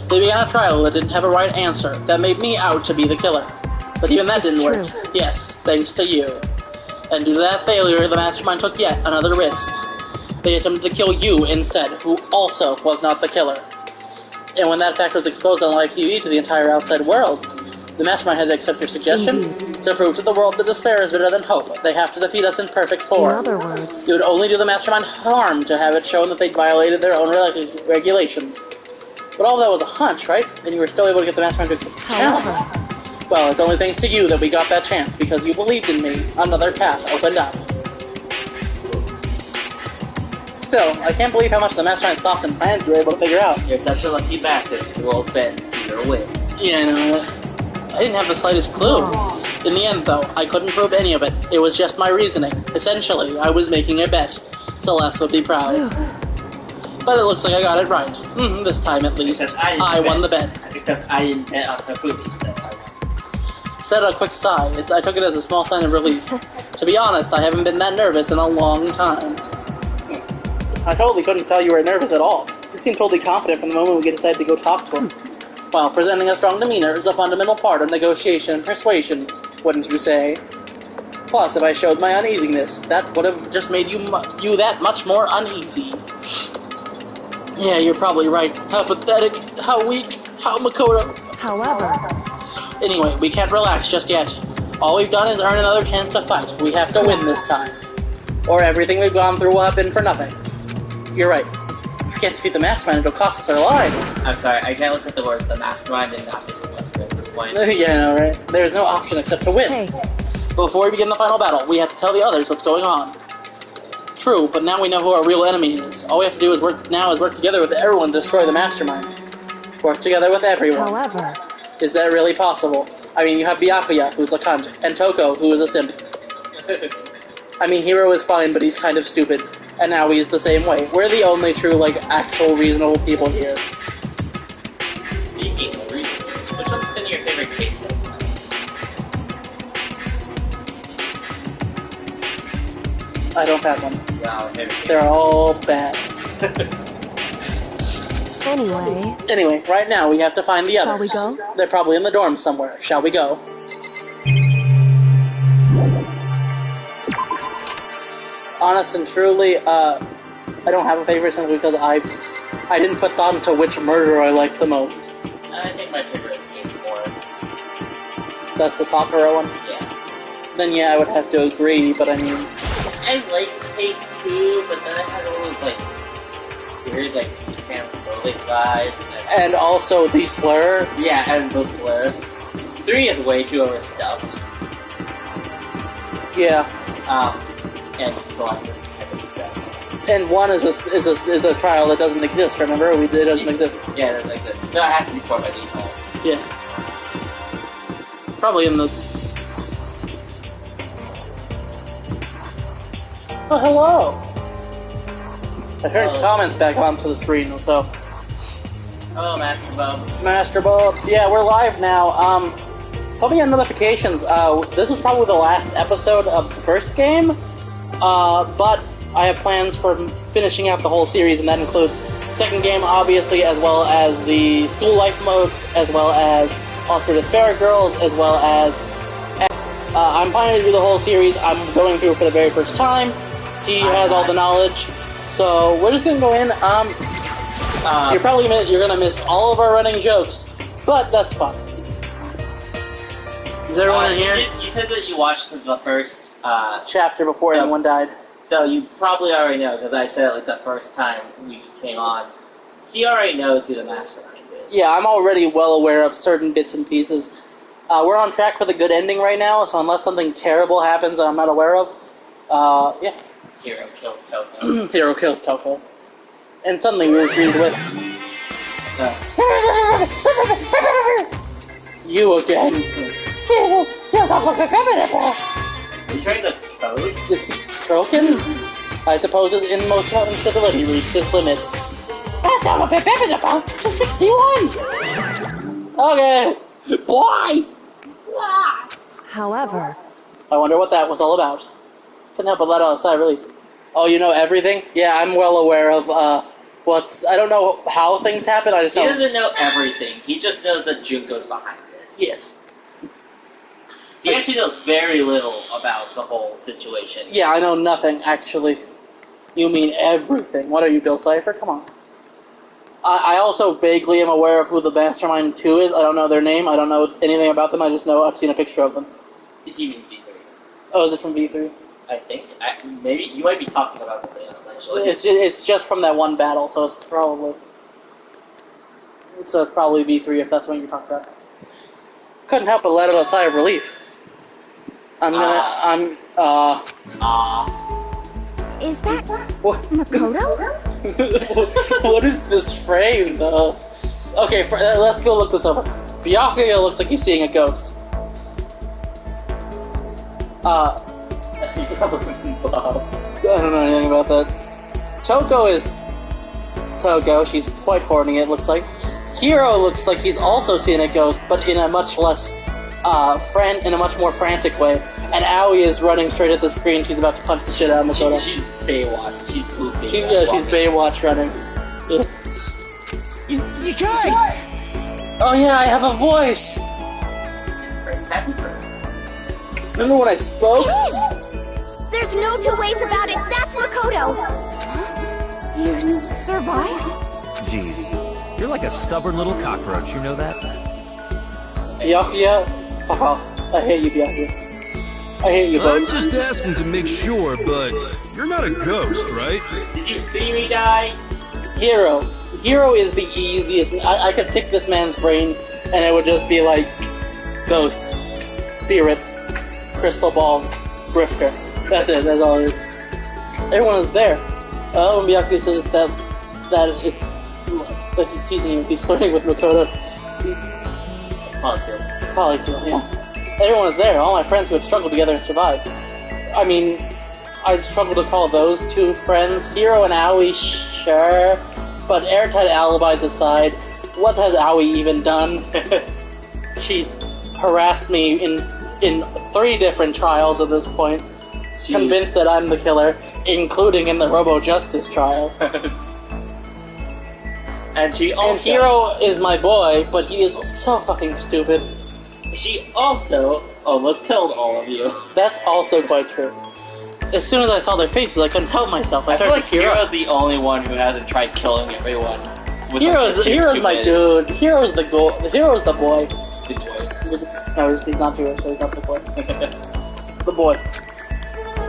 They began a trial that didn't have a right answer, that made me out to be the killer. But even that didn't work. Yes, thanks to you. And due to that failure, the Mastermind took yet another risk. They attempted to kill you instead, who also was not the killer. And when that fact was exposed on live TV to the entire outside world, the Mastermind had to accept your suggestion to prove to the world that despair is better than hope. They have to defeat us in perfect form. In other words, It would only do the Mastermind harm to have it shown that they'd violated their own regulations. But all that was a hunch, right? And you were still able to get the Mastermind to accept the challenge. Well, it's only thanks to you that we got that chance, because you believed in me. Another path opened up. Still, I can't believe how much the Mastermind's thoughts and plans you were able to figure out. You're such a lucky bastard. The world bends to your will. Yeah, I know. I didn't have the slightest clue. In the end, though, I couldn't prove any of it. It was just my reasoning. Essentially, I was making a bet. Celeste would be proud. But it looks like I got it right. This time, at least. I won the bet. Except I didn't bet on Kabuki, so I won. Said a quick sigh. I took it as a small sign of relief. To be honest, I haven't been that nervous in a long time. I totally couldn't tell you were nervous at all. You seemed totally confident from the moment we decided to go talk to him. While presenting a strong demeanor is a fundamental part of negotiation and persuasion, wouldn't you say? Plus, if I showed my uneasiness, that would have just made you that much more uneasy. Yeah, you're probably right. How pathetic, how weak, how Makoto. however, Anyway, we can't relax just yet. All we've done is earn another chance to fight. We have to win this time. Or everything we've gone through will have been for nothing. You're right. If we can't defeat the Mastermind, it'll cost us our lives. I'm sorry, I can't look at the word the Mastermind and not think of what's good at this point. Yeah, right. There's no option except to win. hey, Before we begin the final battle, we have to tell the others what's going on. True, but now we know who our real enemy is. All we have to do is work together with everyone to destroy the Mastermind. Work together with everyone. however, Is that really possible? I mean, you have Byakuya, who's a cunt, and Toko, who is a simp. I mean, Hiro is fine, but he's kind of stupid. And now he's the same way. We're the only true, actual reasonable people here. Speaking of reason, which one's been your favorite case so far? I don't have one. Wow, favorite case. They're all bad. Anyway, right now we have to find the others. Shall we go? They're probably in the dorm somewhere. Shall we go? Honest and truly, I don't have a favorite simply because I didn't put thought into which murder I liked the most. I think my favorite is Case 4. That's the Sakura one? Yeah. Then yeah, I would have to agree, but I mean... I like Case 2, but then it has all those, weird, transphobic vibes. And also the slur. Yeah, and the slur. 3 is way too overstuffed. Yeah. And Celeste is kind of bad. And 1 is a trial that doesn't exist, remember? It doesn't exist. Yeah, it doesn't exist. So it has to be 4 by default. Yeah. Probably in the... Oh, hello! I turned comments back onto the screen, so... Hello, Master Bub. Master Bob. Yeah, we're live now. Put me on notifications. This is probably the last episode of the first game, but I have plans for finishing out the whole series, and that includes second game, obviously, as well as the school life modes, as well as Ultra Despair Girls, as well as... I'm planning to do the whole series. I'm going through it for the very first time. He has all the knowledge, so we're just gonna go in. You're gonna miss all of our running jokes, but that's fun. Is everyone in here? You said that you watched the first Chapter before anyone died. So you probably already know, because I said it the first time we came on. He already knows who the Mastermind is. yeah, I'm already well aware of certain bits and pieces. We're on track for the good ending right now, so unless something terrible happens that I'm not aware of, yeah. Hero kills Toko. Hero kills Toko. And suddenly we agreed with... You again. Is there the code? Is he broken? I suppose his emotional instability reached his limit. To 61! Okay. Why? However, I wonder what that was all about. Couldn't help but let out a sigh of relief. Oh, you know everything? Yeah, I'm well aware of, I don't know how things happen, I just know... He doesn't know everything. He just knows that Junko's behind it. Yes. He actually knows very little about the whole situation. Yeah, I know nothing, actually. You mean everything. What are you, Bill Cipher? Come on. I also vaguely am aware of who the Mastermind 2 is. I don't know their name. I don't know anything about them. I just know I've seen a picture of them. He means V3. Oh, is it from V3? I think. Maybe. You might be talking about something else, actually. It's just from that one battle, so it's probably... So it's probably V3 if that's what you're talking about. Couldn't help but let out a sigh of relief. is that What? Makoto? What is this frame, though? Okay, let's go look this up. Byakuya looks like he's seeing a ghost. I don't know anything about that. Toko is Toko. She's quite horny, it looks like. Hiro looks like he's also seeing a ghost, but in a much less, in a much more frantic way. And Aoi is running straight at the screen. She's about to punch the shit out of Makoto. She's Baywatch. She's pooping. She's Baywatch running. Yeah. You guys! Oh yeah, I have a voice! Remember when I spoke? It is! There's no two ways about it. That's Makoto. You survived? Jeez, you're like a stubborn little cockroach, you know that? Byakuya? Fuck off. I hate you, Byakuya. I hate you I'm both. just asking to make sure, but you're not a ghost, right? Did you see me die? Hiro. Hiro is the easiest. I could pick this man's brain, and it would just be like... Ghost. Spirit. Crystal Ball. Grifter. That's it. That's all it is. Everyone is there. When Byakuya says that it's... Like he's teasing him. He's flirting with Makoto. Polykill, yeah. Everyone is there, all my friends who had struggled together and survived. I mean, I'd struggle to call those two friends. Hiro and Aoi, sure. But airtight alibis aside, what has Aoi even done? She's harassed me in 3 different trials at this point. Jeez. Convinced that I'm the killer, including in the Robo Justice trial. And she also... And Hiro is my boy, but he is so fucking stupid. She also almost killed all of you. That's also quite true. As soon as I saw their faces, I couldn't help myself. I feel started like to tear up. Hero's the only one who hasn't tried killing everyone. Hero's my dude. Hero's the goal. Hero's the boy. He's boy. No, he's not Hero, so he's not the boy. The boy.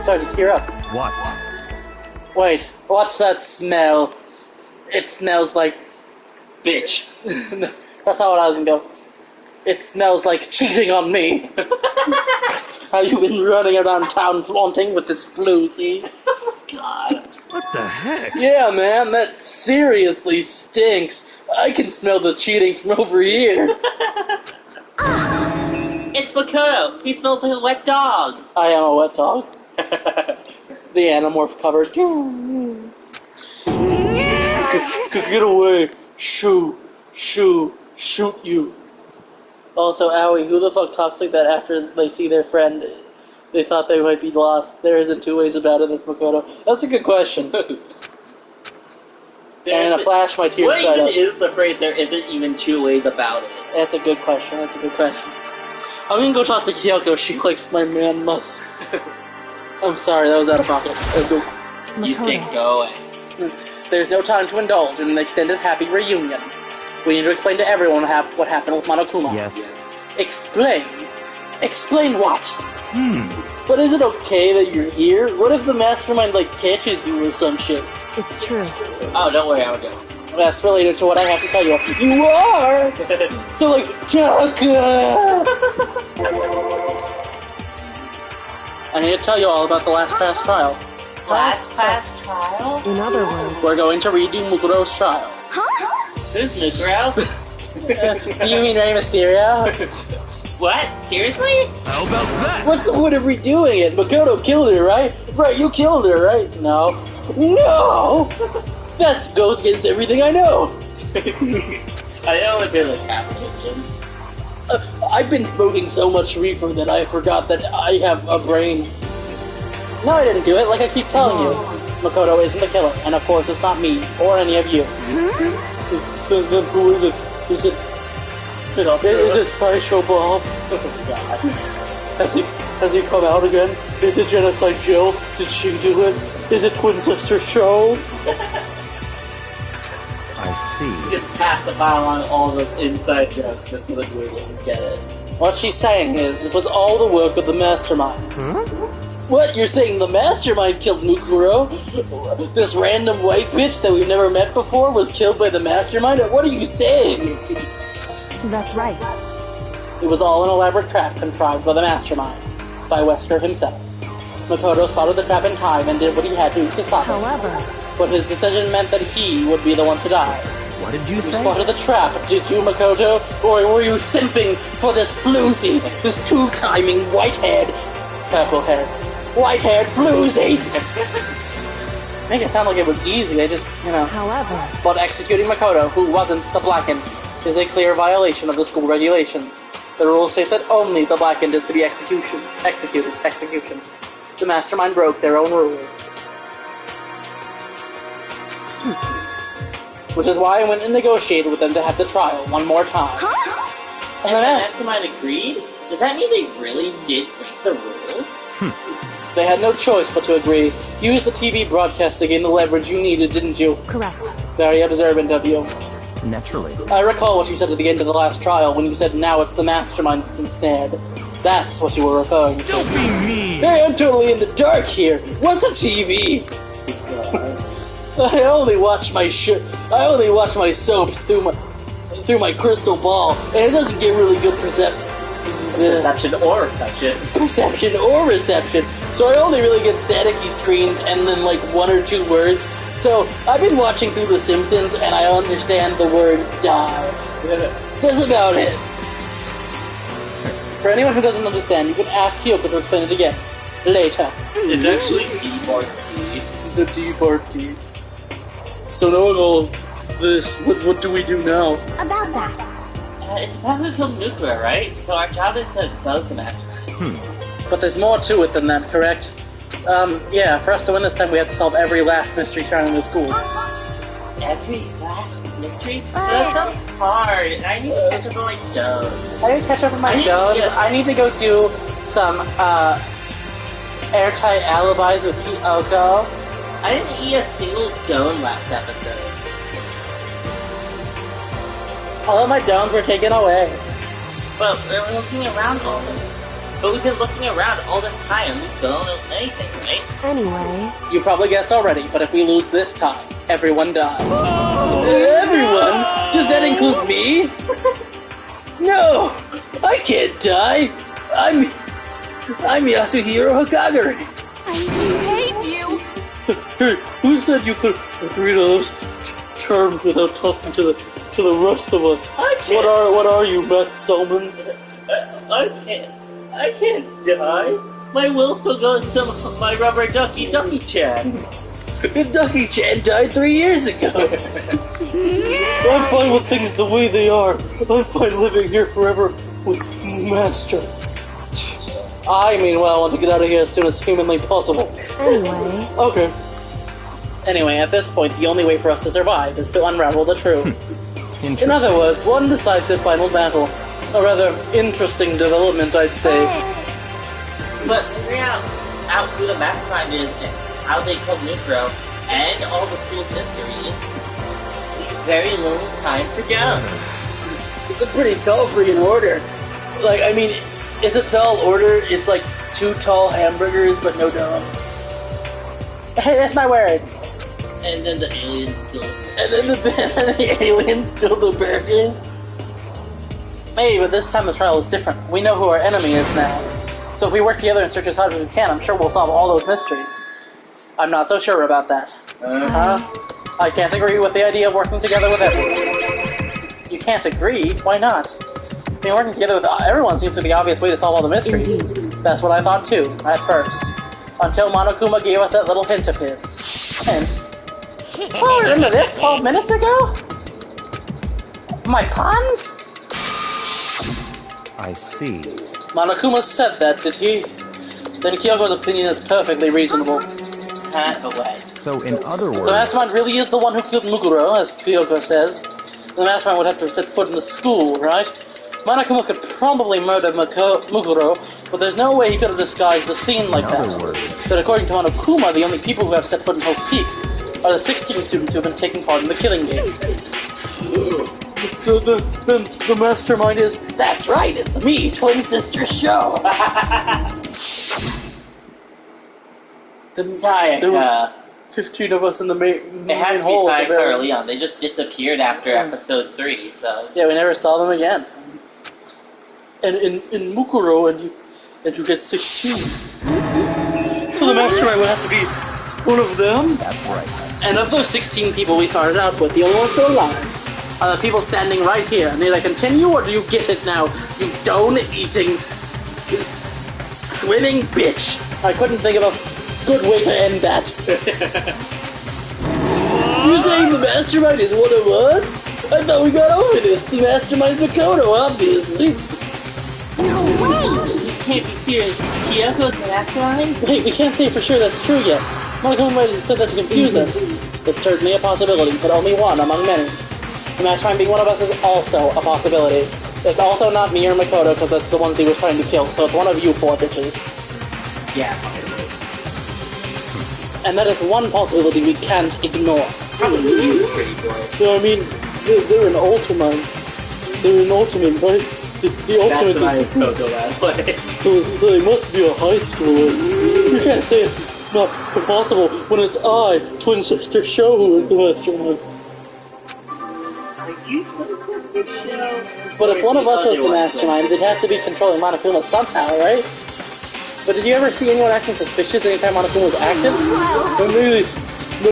Started to tear up. What? Wait, what's that smell? It smells like... Bitch. That's not what I was gonna go. It smells like cheating on me. Have you been running around town flaunting with this blue, see? God. What the heck? Yeah, man, that seriously stinks. I can smell the cheating from over here. It's Makoto. He smells like a wet dog. I am a wet dog. The Animorph covered. Get away. Shoo. Shoot you. Also, Aoi, who the fuck talks like that after they see their friend? They thought they might be lost. There isn't 2 ways about it, that's Makoto. That's a good question. And in a flash, my tears What dried even up. is the phrase, there isn't even 2 ways about it? That's a good question. I'm gonna go talk to Kyoko. She likes my man Musk. I'm sorry, that was out of pocket. Let's go. You stay going. There's no time to indulge in an extended happy reunion. We need to explain to everyone what happened with Monokuma. Yes. Explain? Explain what? But is it okay that you're here? What if the mastermind, catches you or some shit? It's true. Oh, don't worry, I'm a ghost. That's related to what I have to tell you. You are! So, like, Taka! I need to tell you all about the last class trial. Last class trial? In other words... We're going to redo Mukuro's trial. Huh? Who's Mukuro? Do you mean Rey Mysterio? What? Seriously? How about that? What's the point of redoing it? Makoto killed her, right? Right, you killed her, right? No. No! That goes against everything I know! I only feel like half attention. I've been smoking so much reefer that I forgot that I have a brain. No, I didn't do it, like I keep telling you. Makoto isn't the killer, and of course it's not me, or any of you. Then who is it? Is it Sideshow Bob? Has he come out again? Is it Genocide Jill? Did she do it? Is it Twin Sister Show? I see. Just pass the file on all the inside jokes just so that we will get it. What she's saying is, it was all the work of the mastermind. Huh? What? You're saying the mastermind killed Mukuro? This random white bitch that we've never met before was killed by the mastermind? What are you saying? That's right. It was all an elaborate trap contrived by the mastermind, by Wesker himself. Makoto spotted the trap in time and did what he had to stop it. However... But his decision meant that he would be the one to die. What did you You say? spotted the trap, did you, Makoto? Or were you simping for this floozy, this two-timing, white-haired, purple-haired, white-haired floozy? Make it sound like it was easy, I just, However... But executing Makoto, who wasn't the Blackened, is a clear violation of the school regulations. The rules state that only the Blackened is to be executions. The mastermind broke their own rules. Which is why I went and negotiated with them to have the trial one more time. Huh? And And the then mastermind agreed? Does that mean they really did break the rules? they had no choice but to agree. You used the TV broadcast to gain the leverage you needed, didn't you? Correct. Very observant of you. Naturally. I recall what you said at the end of the last trial when you said now it's the mastermind that's ensnared. That's what you were referring to. Don't be mean! Hey, I'm totally in the dark here. What's a TV? I only watch my soaps through my crystal ball, and it doesn't get really good Perception or reception. perception or reception. So I only really get staticky screens and then like one or two words. So I've been watching through The Simpsons, and I understand the word die. That's about it. For anyone who doesn't understand, you can ask Kyoko to explain it again later. It's actually D-Bar The D-Party. So knowing all this, what do we do now? About that. It's about who killed Mukuro, right? So our job is to expose the mastermind. But there's more to it than that, correct? Yeah, for us to win this time, we have to solve every last mystery surrounding the school. Every last mystery? That sounds hard. I need to catch up on my dough. I need to catch up on my I need- dones. yes. I need to go do some, airtight alibis with Kyoko. I didn't eat a single dome last episode. All of my dones were taken away. Well, we're looking around all this. But we've been looking around all this time. We still don't know anything, right? Anyway... You probably guessed already, but if we lose this time, everyone dies. Everyone? Does that include me? No! I can't die! I'm Yasuhiro Hokagari! I hate you! Hey, who said you could agree to those terms without talking to the rest of us? I can't. What are you, Matt Selman? I can't die. My will still goes to my rubber ducky Chan. Ducky Chan died 3 years ago. I'm fine with things the way they are. I'm fine living here forever with Master. I meanwhile want to get out of here as soon as humanly possible. Anyway... Okay. Anyway, at this point, the only way for us to survive is to unravel the truth. In other words, one decisive final battle. A rather interesting development, I'd say. But figuring out who the mastermind is and how they killed Mukuro and all the school's mysteries leaves very little time for Jones. It's a pretty tall freaking order. Like, I mean, it's a tall order. It's like 2 tall hamburgers, but no donuts. Hey, that's my word. And then the aliens steal. And then the aliens steal the burgers. Maybe, but this time the trial is different. We know who our enemy is now. So if we work together and search as hard as we can, I'm sure we'll solve all those mysteries. I'm not so sure about that. I can't agree with the idea of working together with everyone. You can't agree? Why not? I mean, working together with everyone seems to be the obvious way to solve all the mysteries. That's what I thought too, at first. Until Monokuma gave us that little hint of his. Hint? Oh, remember this 12 minutes ago? My puns? I see. Monokuma said that, did he? Then Kyoko's opinion is perfectly reasonable. Away. So, in other words... The mastermind really is the one who killed Mukuro, as Kyoko says. The mastermind would have to have set foot in the school, right? Monokuma could probably murder Mukuro, but there's no way he could have disguised the scene like that. In other words... But according to Monokuma, the only people who have set foot in Hope Peak are the 16 students who have been taking part in the killing game. The mastermind is... That's right, it's me, twin sister show. There were 15 of us in the main It has to be hall. Sayaka or Leon. They just disappeared after episode 3, so... Yeah, we never saw them again. And in Mukuro, and you get 16. So the mastermind would have to be one of them? That's right. And of those 16 people we started out with, the only ones still alive are the people standing right here. And they continue, or do you get it now? You stone-eating, swimming bitch. I couldn't think of a good way to end that. You're saying the mastermind is one of us? I thought we got over this. The mastermind is Makoto, obviously. No way! You can't be serious. Kyoko's the mastermind? Wait, we can't say for sure that's true yet. Monokuma might have said that to confuse us. It's certainly a possibility, but only one among many. The mastermind being one of us is also a possibility. It's also not me or Makoto, because that's the ones he was trying to kill, so it's one of you four bitches. Yeah. And that is one possibility we can't ignore. Probably you, pretty boy. No, I mean, they're an Ultraman. They're an Ultraman, right? The Ultimate Mastermind don't go that way. So they must be a high schooler. You can't say it's not impossible when it's I, twin sister Sho, who is the mastermind. Are you twin sister Sho? But if one of us was the mastermind, they'd have to be controlling Monokuma somehow, right? But did you ever see anyone acting suspicious anytime Monokuma was active? Or maybe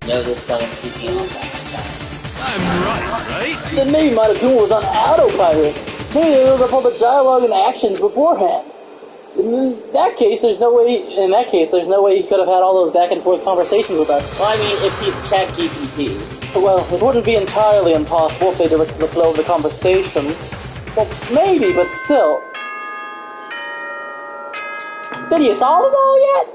No, this someone's speaking on that, guys. I'm right? then maybe Monokuma was on autopilot. Maybe they wrote up all the dialogue and actions beforehand. In that case, there's no way he could have had all those back and forth conversations with us. Well, I mean, if he's ChatGPT. Well, it wouldn't be entirely impossible if they directed the flow of the conversation. Well, maybe, but still. Did you solve them all yet?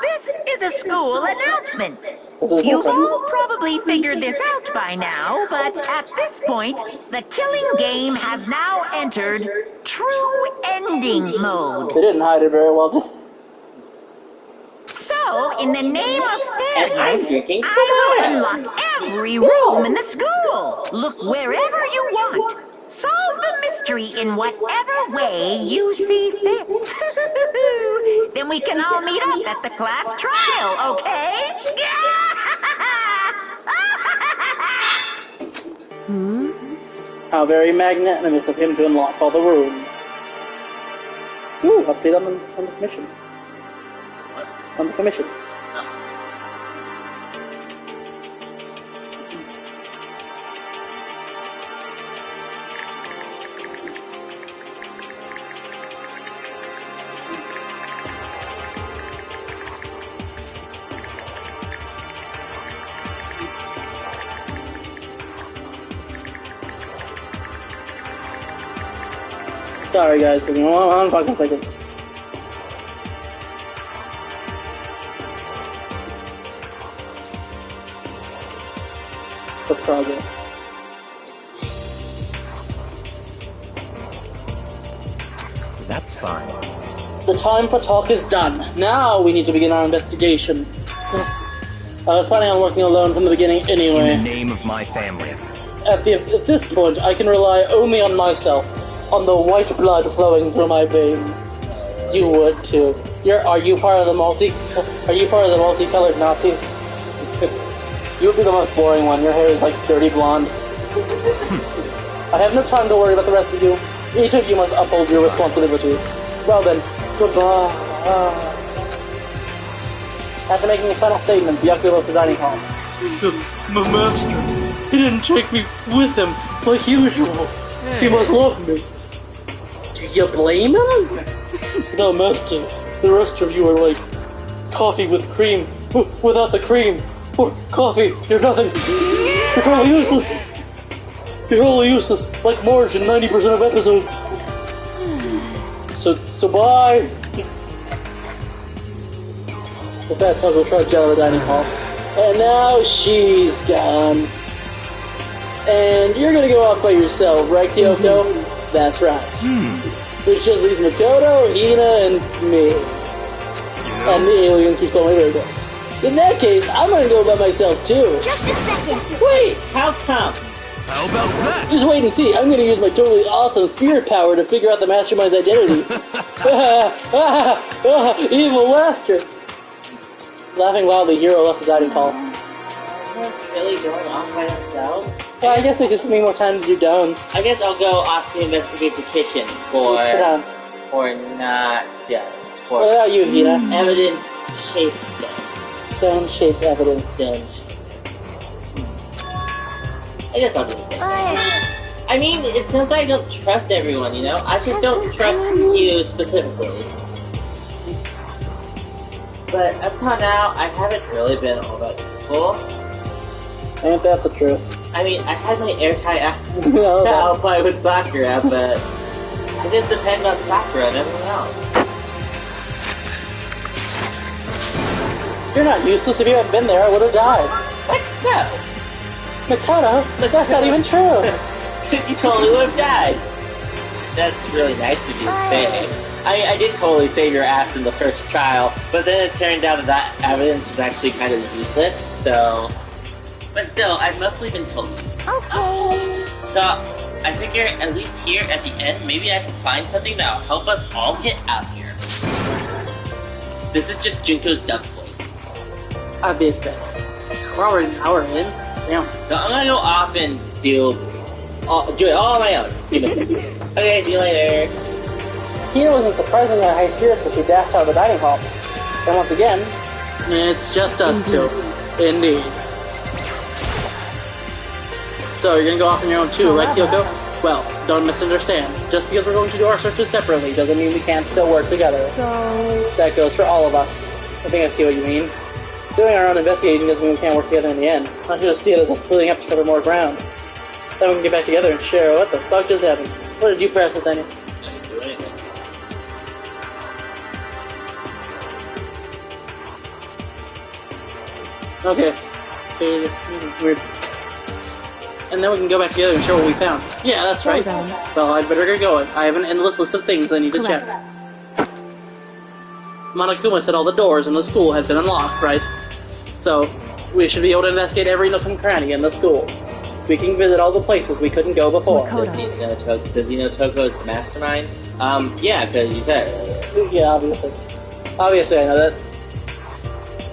This is a school announcement. This is You've different. all probably figured this out by now, but at this point, the killing game has now entered true ending mode. They didn't hide it very well, did they? So, in the name of And I'm fairness, drinking I will Fanta. unlock every room in the school. Look wherever you want. Solve the mystery in whatever way you see fit. Then we can all meet up at the class trial, okay? How very magnanimous of him to unlock all the rooms. Ooh, update on the commission. On the commission. Sorry guys, give me one fucking second. The progress. That's fine. The time for talk is done. Now we need to begin our investigation. I was planning on working alone from the beginning In anyway. the name of my family. At this point, I can rely only on myself, on the white blood flowing through my veins. You would too. Are you part of the multicolored Nazis? You would be the most boring one. Your hair is like dirty blonde. I have no time to worry about the rest of you. Each of you must uphold your responsibility. Well then, goodbye. After making his final statement, Byakuya left the dining hall. My master. He didn't take me with him like usual. He must love me. Do you blame him? No, master. The rest of you are like coffee with cream without the cream. Or coffee, you're nothing. You're totally useless. You're totally useless, like Marge in 90% of episodes. So bye. With that, Toko trudged out of the dining hall. And now she's gone. And you're gonna go off by yourself, right, Kyoko? That's right. Which just leaves Makoto, Hina, and me. And the aliens who stole my radar. In that case, I'm gonna go by myself too. Just a second. Wait, how come? How about that? Just wait and see. I'm gonna use my totally awesome spirit power to figure out the mastermind's identity. Evil laughter. Laughing loudly, Hiro left the dining hall. Everyone's really going off by themselves? Well, I guess they just need more time to do downs. I guess I'll go off to investigate the kitchen for downs. Or not downs. For What about you, Hina? evidence-shaped downs. Stone-shaped evidence. I guess I'll do the same. I mean, it's not that I don't trust everyone, you know? I just don't trust you specifically. But up till now, I haven't really been all that useful. Ain't that the truth? I mean, I had my airtight No, alibi with Sakura, but I just depend on Sakura and everyone else. You're not useless. If you hadn't been there, I would have died. What? No! Makoto, that's not even true. You totally would have died. That's really nice of you to say. I did totally save your ass in the first trial, but then it turned out that evidence was actually kind of useless, so... But still, I've mostly been totally useless. Okay. So, I figure at least here at the end, maybe I can find something that'll help us all get out of here. This is just Junko's dubbed voice. Obviously. We're already an hour in. Damn. So I'm gonna go off and do it all on my own. Okay, see you later. Hina wasn't surprisingly in high spirits as she dashed out of the dining hall. And once again, it's just us two. Indeed. So you're gonna go off on your own too, right, Kyoko? Well, don't misunderstand. Just because we're going to do our searches separately doesn't mean we can't still work together. So... That goes for all of us. I think I see what you mean. Doing our own investigating doesn't mean we can't work together in the end. I should just see it as us pulling up to cover more ground. Then we can get back together and share what the fuck just happened. What did you press, Nathaniel? I didn't do anything. Okay. Weird. And then we can go back together and show what we found. Yeah, that's So right. then- Well, I'd better get going. I have an endless list of things I need to check. Correct. Monokuma said all the doors in the school had been unlocked, right? So, we should be able to investigate every nook and cranny in the school. We can visit all the places we couldn't go before. Makoto. Does he know Toko's mastermind? Yeah, because you said it. Yeah, obviously. Obviously, I know that.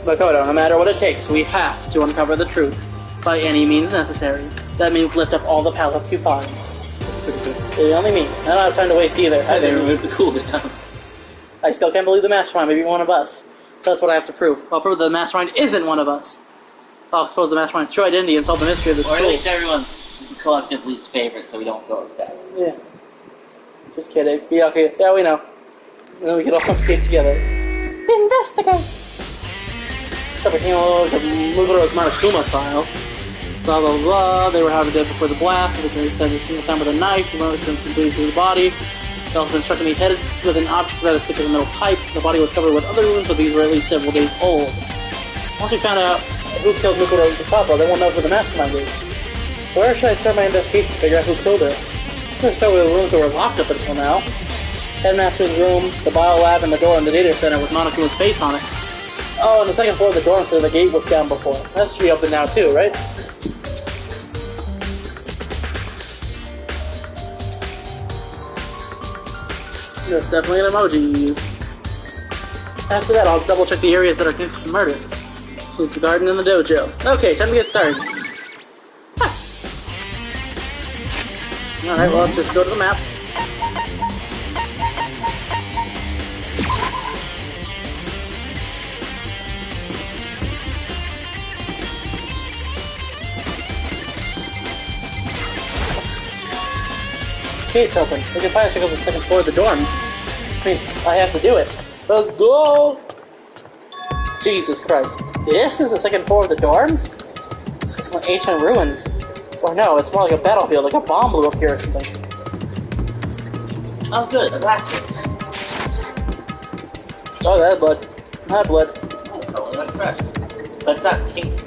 Makoto, no matter what it takes, we have to uncover the truth. By any means necessary. That means lift up all the pallets you find. Only me. I don't have time to waste either. They removed the cooldown. I still can't believe the mastermind may be one of us. So that's what I have to prove. I'll prove that the mastermind isn't one of us. I'll expose the mastermind's true identity and solve the mystery of the Or at school. least everyone's collective least favorite, so we don't feel as bad. Yeah. Just kidding. Yeah, okay. Yeah, we know. And then we can all escape together. Investigate! Stop taking a look at Muguro's Monokuma file. Blah blah blah. They were however dead before the blast, because they said a single time with a knife, the motor was completely through the body. The elephant struck in the head with an object that is thicker than a metal pipe. The body was covered with other wounds, but these were at least several days old. Once we found out who killed Mukuro Kusaba, then we'll know who the mastermind is. So where should I start my investigation to figure out who killed her? I'm gonna start with the rooms that were locked up until now. Headmaster's room, the biolab, and the door in the data center with Monokuma's face on it. Oh, and the second floor of the dorm, so the gate was down before. That should be open now too, right? There's definitely an emoji used. After that, I'll double check the areas that are connected to murder. Include the garden and the dojo. Okay, time to get started. Nice. Alright, well, let's just go to the map. Gate's open. We can finally check out the second floor of the dorms. Which means I have to do it. Let's go! Jesus Christ. This is the second floor of the dorms? It's like some ancient ruins. Or no, it's more like a battlefield, like a bomb blew up here or something. Oh good, a vacuum. Oh, that blood. That blood. Oh, it's only like fresh. But it's not pink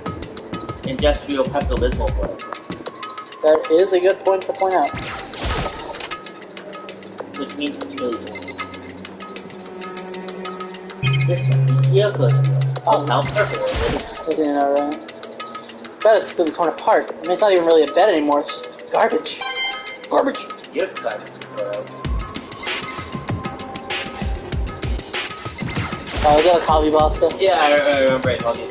industrial Pepto-Bismol blood. That is a good point to point out. Which means it's really good. This must be Kyoko's blood. Oh, how purple it is. I didn't know, right? Bed is completely torn apart. I mean, it's not even really a bed anymore, it's just garbage. Garbage! You're garbage, bro. Oh, is that a coffee pasta? Yeah, I remember I told you.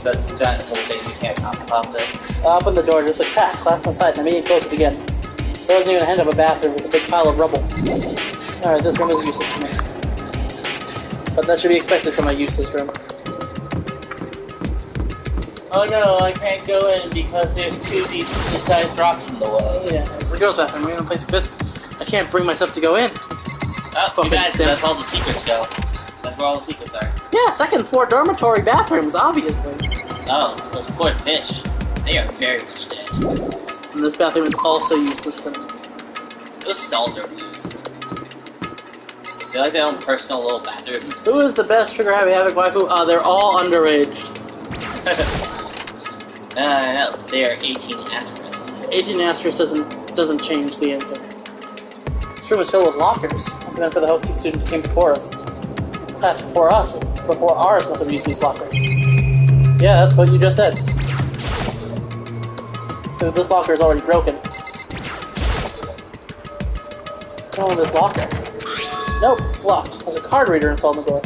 That whole thing, you can't copy pasta. Open the door, just a crack, collapse inside, and immediately close it again. There wasn't even a hint of a bathroom, it was a big pile of rubble. Alright, this room is useless to me. But that should be expected from a useless room. Oh no, I can't go in because there's two decently sized rocks in the way. Yeah, it's the girls' bathroom. We're in a place like this. I can't bring myself to go in. Oh, Fucking too bad, sick. that's all the secrets go. That's where all the secrets are. Yeah, second floor dormitory bathrooms, obviously. Oh, those poor fish. They are very much dead. And this bathroom is also useless to me. Those stalls are weird. They like their own personal little bathrooms. Who is the best trigger happy Havoc waifu? They're all underaged. No, they are 18 asterisk. 18 asterisk doesn't change the answer. This room is filled with lockers. Must have been for the hosting students who came before us. The class before ours must have used these lockers. Yeah, that's what you just said. So this locker is already broken. Go in this locker. Nope, locked. There's a card reader installed in the door.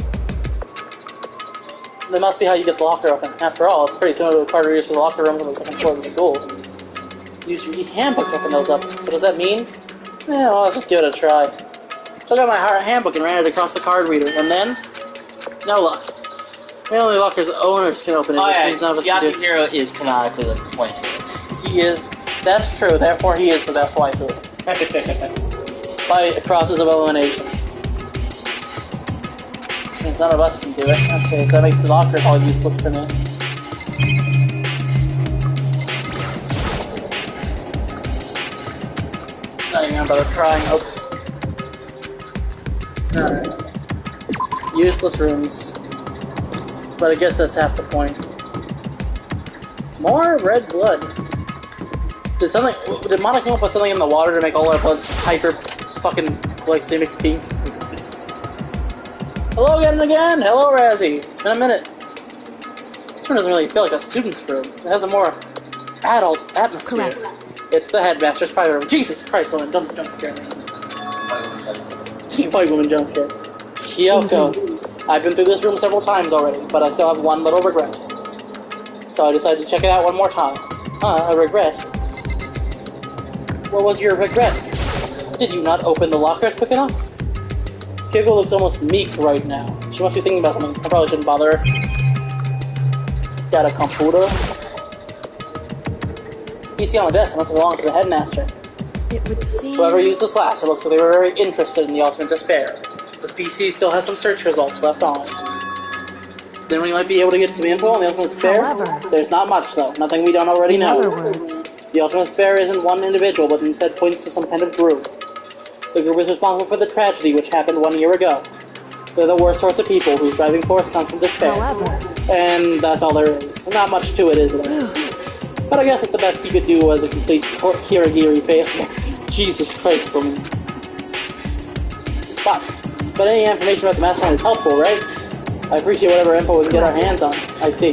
That must be how you get the locker open. After all, it's pretty similar to the card readers for the locker rooms on the second floor of the school. Use your e-handbook to open those up. So does that mean? Well, let's just give it a try. Took out my handbook and ran it across the card reader, and then no luck. The only locker's owners can open it, which means none of us can do. Yasuhiro is canonically the point. He is. That's true. Therefore, he is the best waifu by a process of elimination. Which means none of us can do it. Okay, so that makes the lockers all useless to me. Not even gonna bother trying. Oh. Alright. Useless rooms. But I guess that's half the point. More red blood. Did Monica come up with something in the water to make all our bloods hyper fucking glycemic pink? Hello again and again! Hello, Razzie! It's been a minute. This room doesn't really feel like a student's room. It has a more adult atmosphere. Correct. It's the headmaster's private room. Jesus Christ, woman, don't scare me. White woman jump scare. Kyoko. I've been through this room several times already, but I still have one little regret. So I decided to check it out one more time. A regret? What was your regret? Did you not open the lockers quick enough? Kyoko looks almost meek right now. She must be thinking about something. I probably shouldn't bother her. Got a computer? PC on the desk must belong to the headmaster. It would seem... Whoever used this last, it looks like they were very interested in the ultimate despair. This PC still has some search results left on it. Then we might be able to get some info on the ultimate despair. However, there's not much though. Nothing we don't already in know. other words, The ultimate despair isn't one individual, but instead points to some kind of group. The group is responsible for the tragedy which happened 1 year ago. They're the worst sorts of people whose driving force comes from despair. however... And that's all there is. Not much to it, is there? But I guess it's the best he could do as a complete Kirigiri failure. Jesus Christ, woman. But any information about the mastermind is helpful, right? I appreciate whatever info we can get our hands on. I see.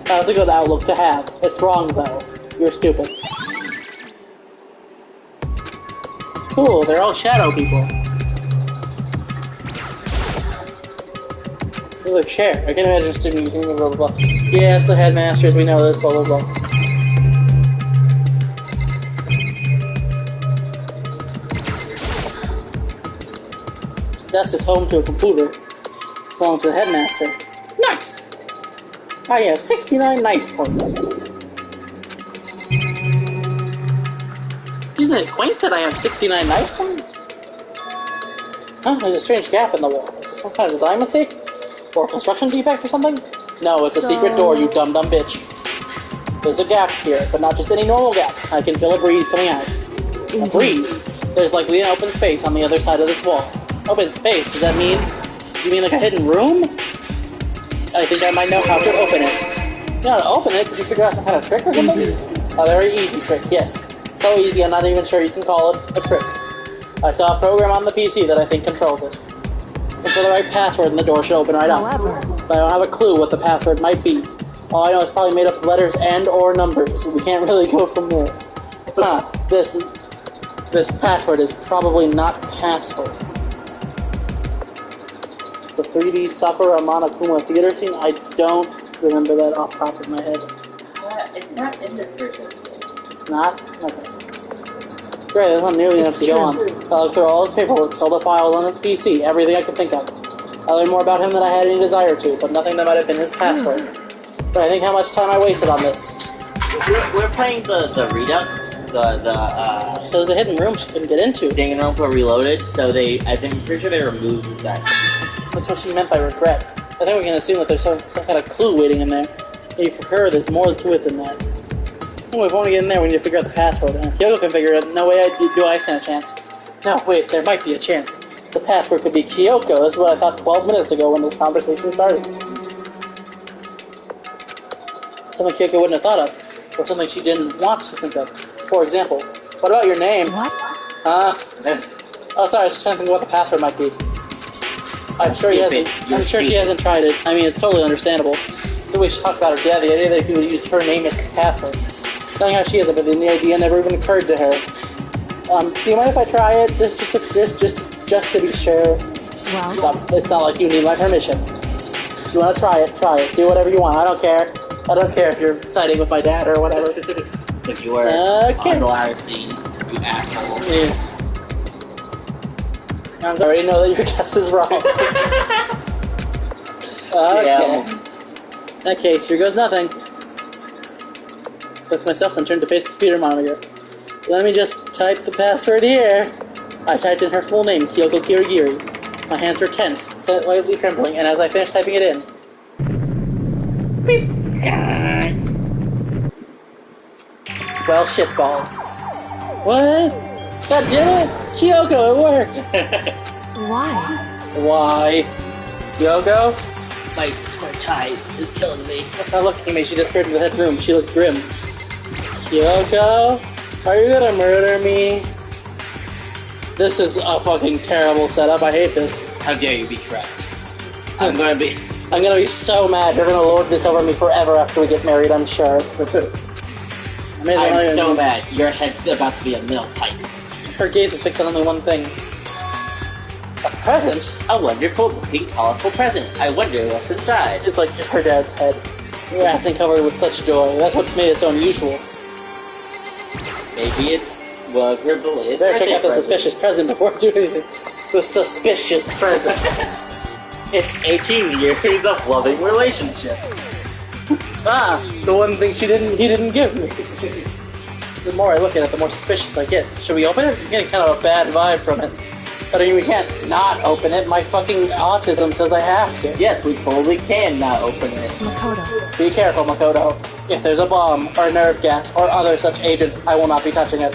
That's a good outlook to have. It's wrong, though. You're stupid. Cool, they're all shadow people. Ooh, a chair. I can imagine a student using it, blah, blah, blah. Yeah, it's the headmasters, we know this, blah, blah, blah. The desk is home to a computer. It's belonging to the headmaster. Nice! I have 69 nice points. Isn't it quaint that I have 69 nice points? Huh, there's a strange gap in the wall. Is this some kind of design mistake? Or a construction defect or something? No, it's a secret door, you dumb bitch. There's a gap here, but not just any normal gap. I can feel a breeze coming out. A breeze? There's likely an open space on the other side of this wall. Open space? Does that mean... You mean like a hidden room? I think I might know how to open it. You know how to open it? Did you figure out some kind of trick or something? A very easy trick, yes. So easy, I'm not even sure you can call it a trick. I saw a program on the PC that I think controls it. Enter the right password and the door should open right up. But I don't have a clue what the password might be. All I know is probably made up of letters and or numbers. We can't really go from there. Huh, this password is probably not password. The 3D Sakura Monokuma theater scene? I don't remember that off the top of my head. It's not in this version. It's not? Okay. Great, that's not nearly enough to go on. I looked through all his paperwork, all the files on his PC, everything I could think of. I learned more about him than I had any desire to, but nothing that might have been his password. But I think how much time I wasted on this. We're playing the Redux, So there's a hidden room she couldn't get into. Danganronpa Reloaded, so I'm pretty sure they removed that. That's what she meant by regret. I think we can assume that there's some kind of clue waiting in there. Maybe for her, there's more to it than that. Anyway, if we want to get in there, we need to figure out the password. And if Kyoko can figure it out, no way do I stand a chance. No, wait, there might be a chance. The password could be Kyoko. That's what I thought 12 minutes ago when this conversation started. Something Kyoko wouldn't have thought of. Or something she didn't want to think of. For example, what about your name? What? Oh, sorry, I was just trying to think what the password might be. I'm sure she hasn't tried it. I mean, it's totally understandable. It's the way she talked about her dad, the idea that he would use her name as his password. Knowing how she is, but the idea never even occurred to her. Do you mind if I try it? Just to be sure. Well, It's not like you need my permission. If you want to try it. Do whatever you want. I don't care. I don't care if you're siding with my dad or whatever. If you were on the ladder scene, you asshole. Yeah. I already know that your guess is wrong. Okay. Yeah. In that case, here goes nothing. Click myself and turn to face the computer monitor. Let me just type the password here. I typed in her full name, Kyoko Kirigiri. My hands were tense, slightly trembling, and as I finished typing it in... Beep. Well, shitballs. What? That did it? Kyoko, it worked! why? Why? Kyoko? My square tie is killing me. Not looking at me, she disappeared into the head room. She looked grim. Kyoko? Are you gonna murder me? This is a fucking terrible setup. I hate this. How dare you be correct? I'm gonna be so mad. You're gonna lord this over me forever after we get married, I'm sure. I'm so mad. Your head's about to be a milk pipe. Her gaze is fixed on only one thing. A present? A wonderful looking, colorful present. I wonder what's inside. It's like her dad's head. Wrapped and covered with such joy. That's what's made it so unusual. Maybe it's one of her belated Better check birthday out the presents. suspicious present before doing anything. The suspicious present. It's 18 years of loving relationships. The one thing he didn't give me. The more I look at it, the more suspicious I get. Should we open it? I'm getting kind of a bad vibe from it. But I mean, we can't not open it. My fucking autism says I have to. Yes, we totally can not open it. Makoto. Be careful, Makoto. If there's a bomb, or nerve gas, or other such agent, I will not be touching it.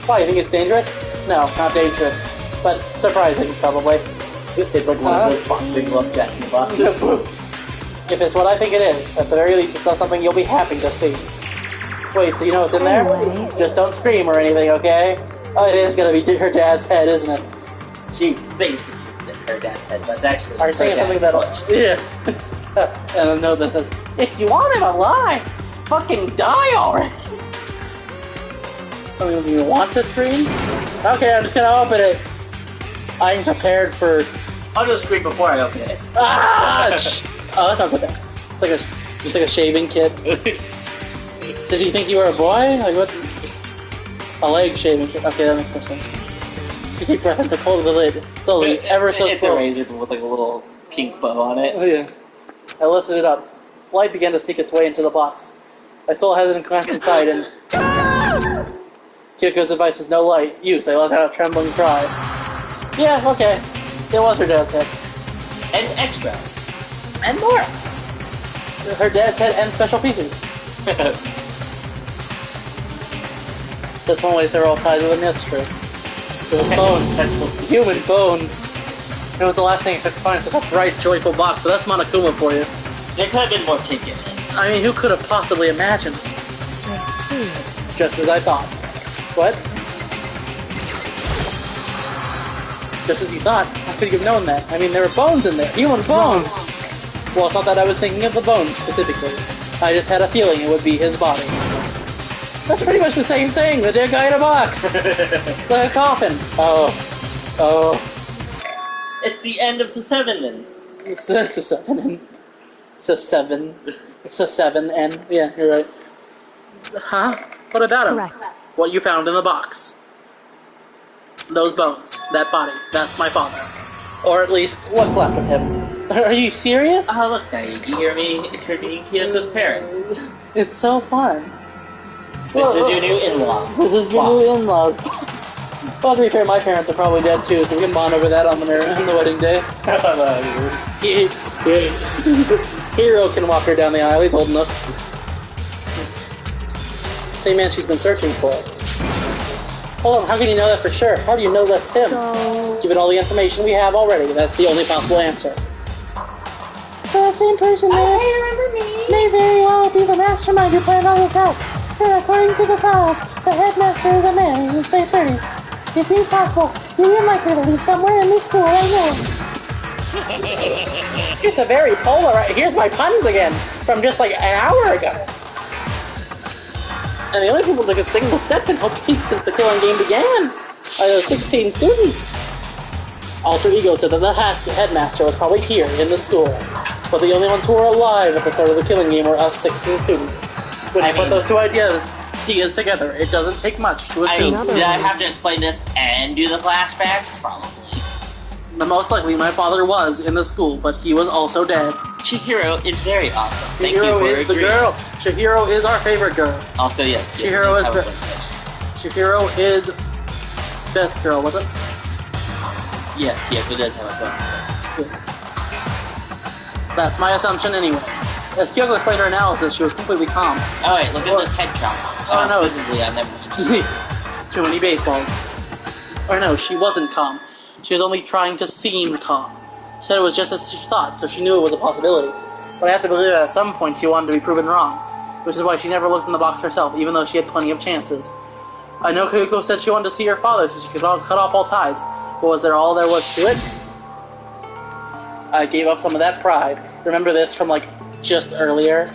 Why, you think it's dangerous? No, not dangerous. But surprising, probably. It's like one of those boxing glove Jack in the Boxes. If it's what I think it is, at the very least, it's not something you'll be happy to see. Wait, so you know what's in there? Anyway. Just don't scream or anything, okay? Oh, it is gonna be her dad's head, isn't it? She thinks it's her dad's head, but it's actually Are you saying something that'll... Yeah. And a note that says, if you want him alive, fucking die already. Something you want to scream? Okay, I'm just gonna open it. I'm prepared for I'll just scream before I open it. Ah! Oh, that's not good. It's like a shaving kit. Did he think you were a boy? Like what? A leg shaving kit. Okay, that makes more sense. You take breath into cold of the lid, slowly, ever so It's slowly. a razor with like a little pink bow on it. Oh yeah. I lifted it up. Light began to sneak its way into the box. I stole a hesitant glance inside and... Kyoko's advice was no light. Use. I let out a trembling cry. Yeah, okay. It was her dad's head. And extra. And more. Her dad's head and special pieces. So that's one way to say we're all tied with him. That's true. It was bones. Human bones. It was the last thing I expected to find in such a bright, joyful box, but that's Monokuma for you. There could have been more pink in it. I mean, who could have possibly imagined? I see. Just as I thought. What? Just as you thought? How could you have known that? I mean, there were bones in there. Human bones! Well, it's not that I was thinking of the bones, specifically. I just had a feeling it would be his body. That's pretty much the same thing! The dead guy in a box! Like a coffin! Oh. It's the end of the 7 then. It's a 7N. It's a 7. It's a 7N. Yeah, you're right. Huh? What about him? Correct. What you found in the box. Those bones. That body. That's my father. Or at least, what's left of him. Are you serious? Oh, look, Naiki, you're being Kyoko's parents. It's so fun. This is your new in-law. This is your new in-laws. Well, to be fair, my parents are probably dead too, so we can bond over that on the wedding day. Hero can walk her down the aisle, he's old enough. Same man she's been searching for. Hold on, how can you know that for sure? How do you know that's him? So... Given all the information we have already, that's the only possible answer. So that same person may very well be the mastermind who planned all this out. And according to the files, the headmaster is a man in his late 30s. It seems possible you're unlikely to be somewhere in this school right now. It's a very polar... Here's my puns again, from just like an hour ago. And the only people who took a single step in helping since the killing game began are those 16 students. Alter Ego said that the headmaster was probably here in the school, but the only ones who were alive at the start of the killing game were us 16 students. When you put those two ideas together, it doesn't take much to assume. I mean, did I have to explain this and do the flashbacks? Probably. The most likely my father was in the school, but he was also dead. Chihiro is very awesome. Thank you Chihiro for is the agreeing. girl. Chihiro is our favorite girl. Also, yes. Chihiro is Chihiro is best girl, was it? Yes, Kyoko does have a phone. Yes. That's my assumption anyway. As Kyoko explained her analysis, she was completely calm. Oh wait, look at this head chop. Oh, no. This is Leon, never mind. Too many baseballs. Or no, she wasn't calm. She was only trying to seem calm. She said it was just as she thought, so she knew it was a possibility. But I have to believe that at some point she wanted to be proven wrong, which is why she never looked in the box herself, even though she had plenty of chances. I know Kyoko said she wanted to see her father so she could cut off all ties, but was there all there was to it? I gave up some of that pride. Remember this from, like, just earlier?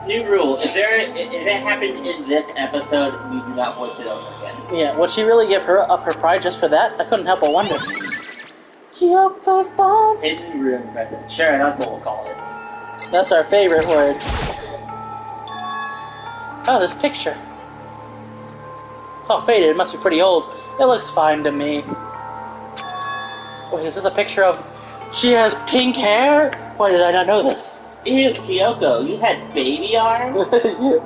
New rule: if it happened in this episode, we do not voice it over again. Yeah, would she really give her up her pride just for that? I couldn't help but wonder. Kyoko's bones! Hidden room present. Sure, that's what we'll call it. That's our favorite word. Oh, this picture. It's all faded, it must be pretty old. It looks fine to me. Wait, is this a picture of... She has pink hair? Why did I not know this? Ew, Kyoko, you had baby arms? Yeah.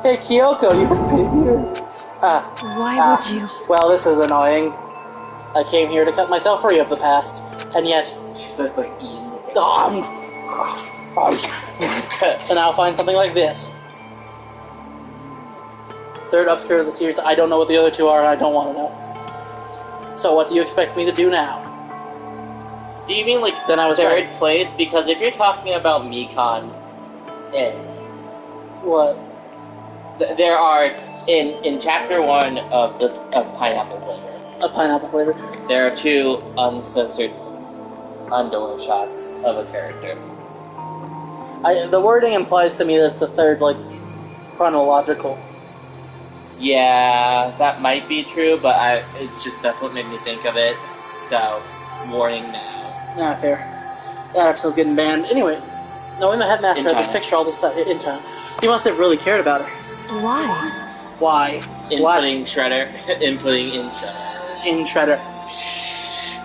Hey, Kyoko, you have baby arms. Why would you? Well, this is annoying. I came here to cut myself free of the past, and yet... She's just like eating the And I'll find something like this. Third upskirt of the series, I don't know what the other two are, and I don't want to know. So what do you expect me to do now? Do you mean like Then I was third right. place? Because if you're talking about Mikan, What? there are in chapter 1 of this of Pineapple Flavor, A pineapple flavor. there are 2 uncensored underwear shots of a character. The wording implies to me that it's the third, like, chronological. Yeah, that might be true, but it's just that's what made me think of it. So, warning now. Not fair. That episode's getting banned. Anyway, knowing the headmaster had this picture all this time in time, he must have really cared about her. Why? Why? Inputting Shredder. Inputting in Shredder. In Shredder. Shh.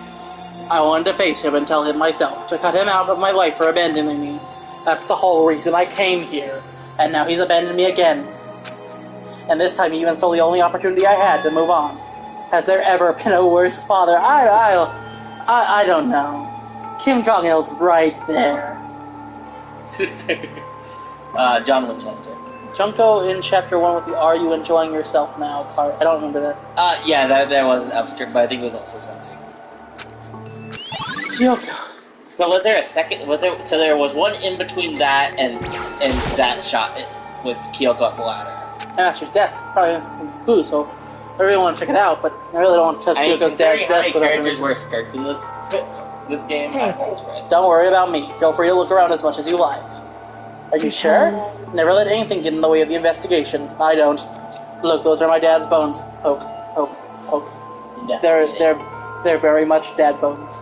I wanted to face him and tell him myself, to cut him out of my life for abandoning me. That's the whole reason I came here. And now he's abandoned me again. And this time he even stole the only opportunity I had to move on. Has there ever been a worse father? I don't know. Kim Jong-il's right there. John Winchester. Junko in Chapter 1 with the Are You Enjoying Yourself Now part. I don't remember that. Yeah, that was an upskirt, but I think it was also censored. Kyoko. So was there a second? So there was one in between that and that shot with Kyoko up the ladder. Master's desk. It's probably some clue, so I really want to check it out, but I really don't want to touch Kyoko's dad's desk. How many characters wear skirts in this game? Hey. Don't worry about me. Feel free to look around as much as you like. Are you sure? Never let anything get in the way of the investigation. I don't. Look, those are my dad's bones. Poke, poke, poke. They're very much dad bones.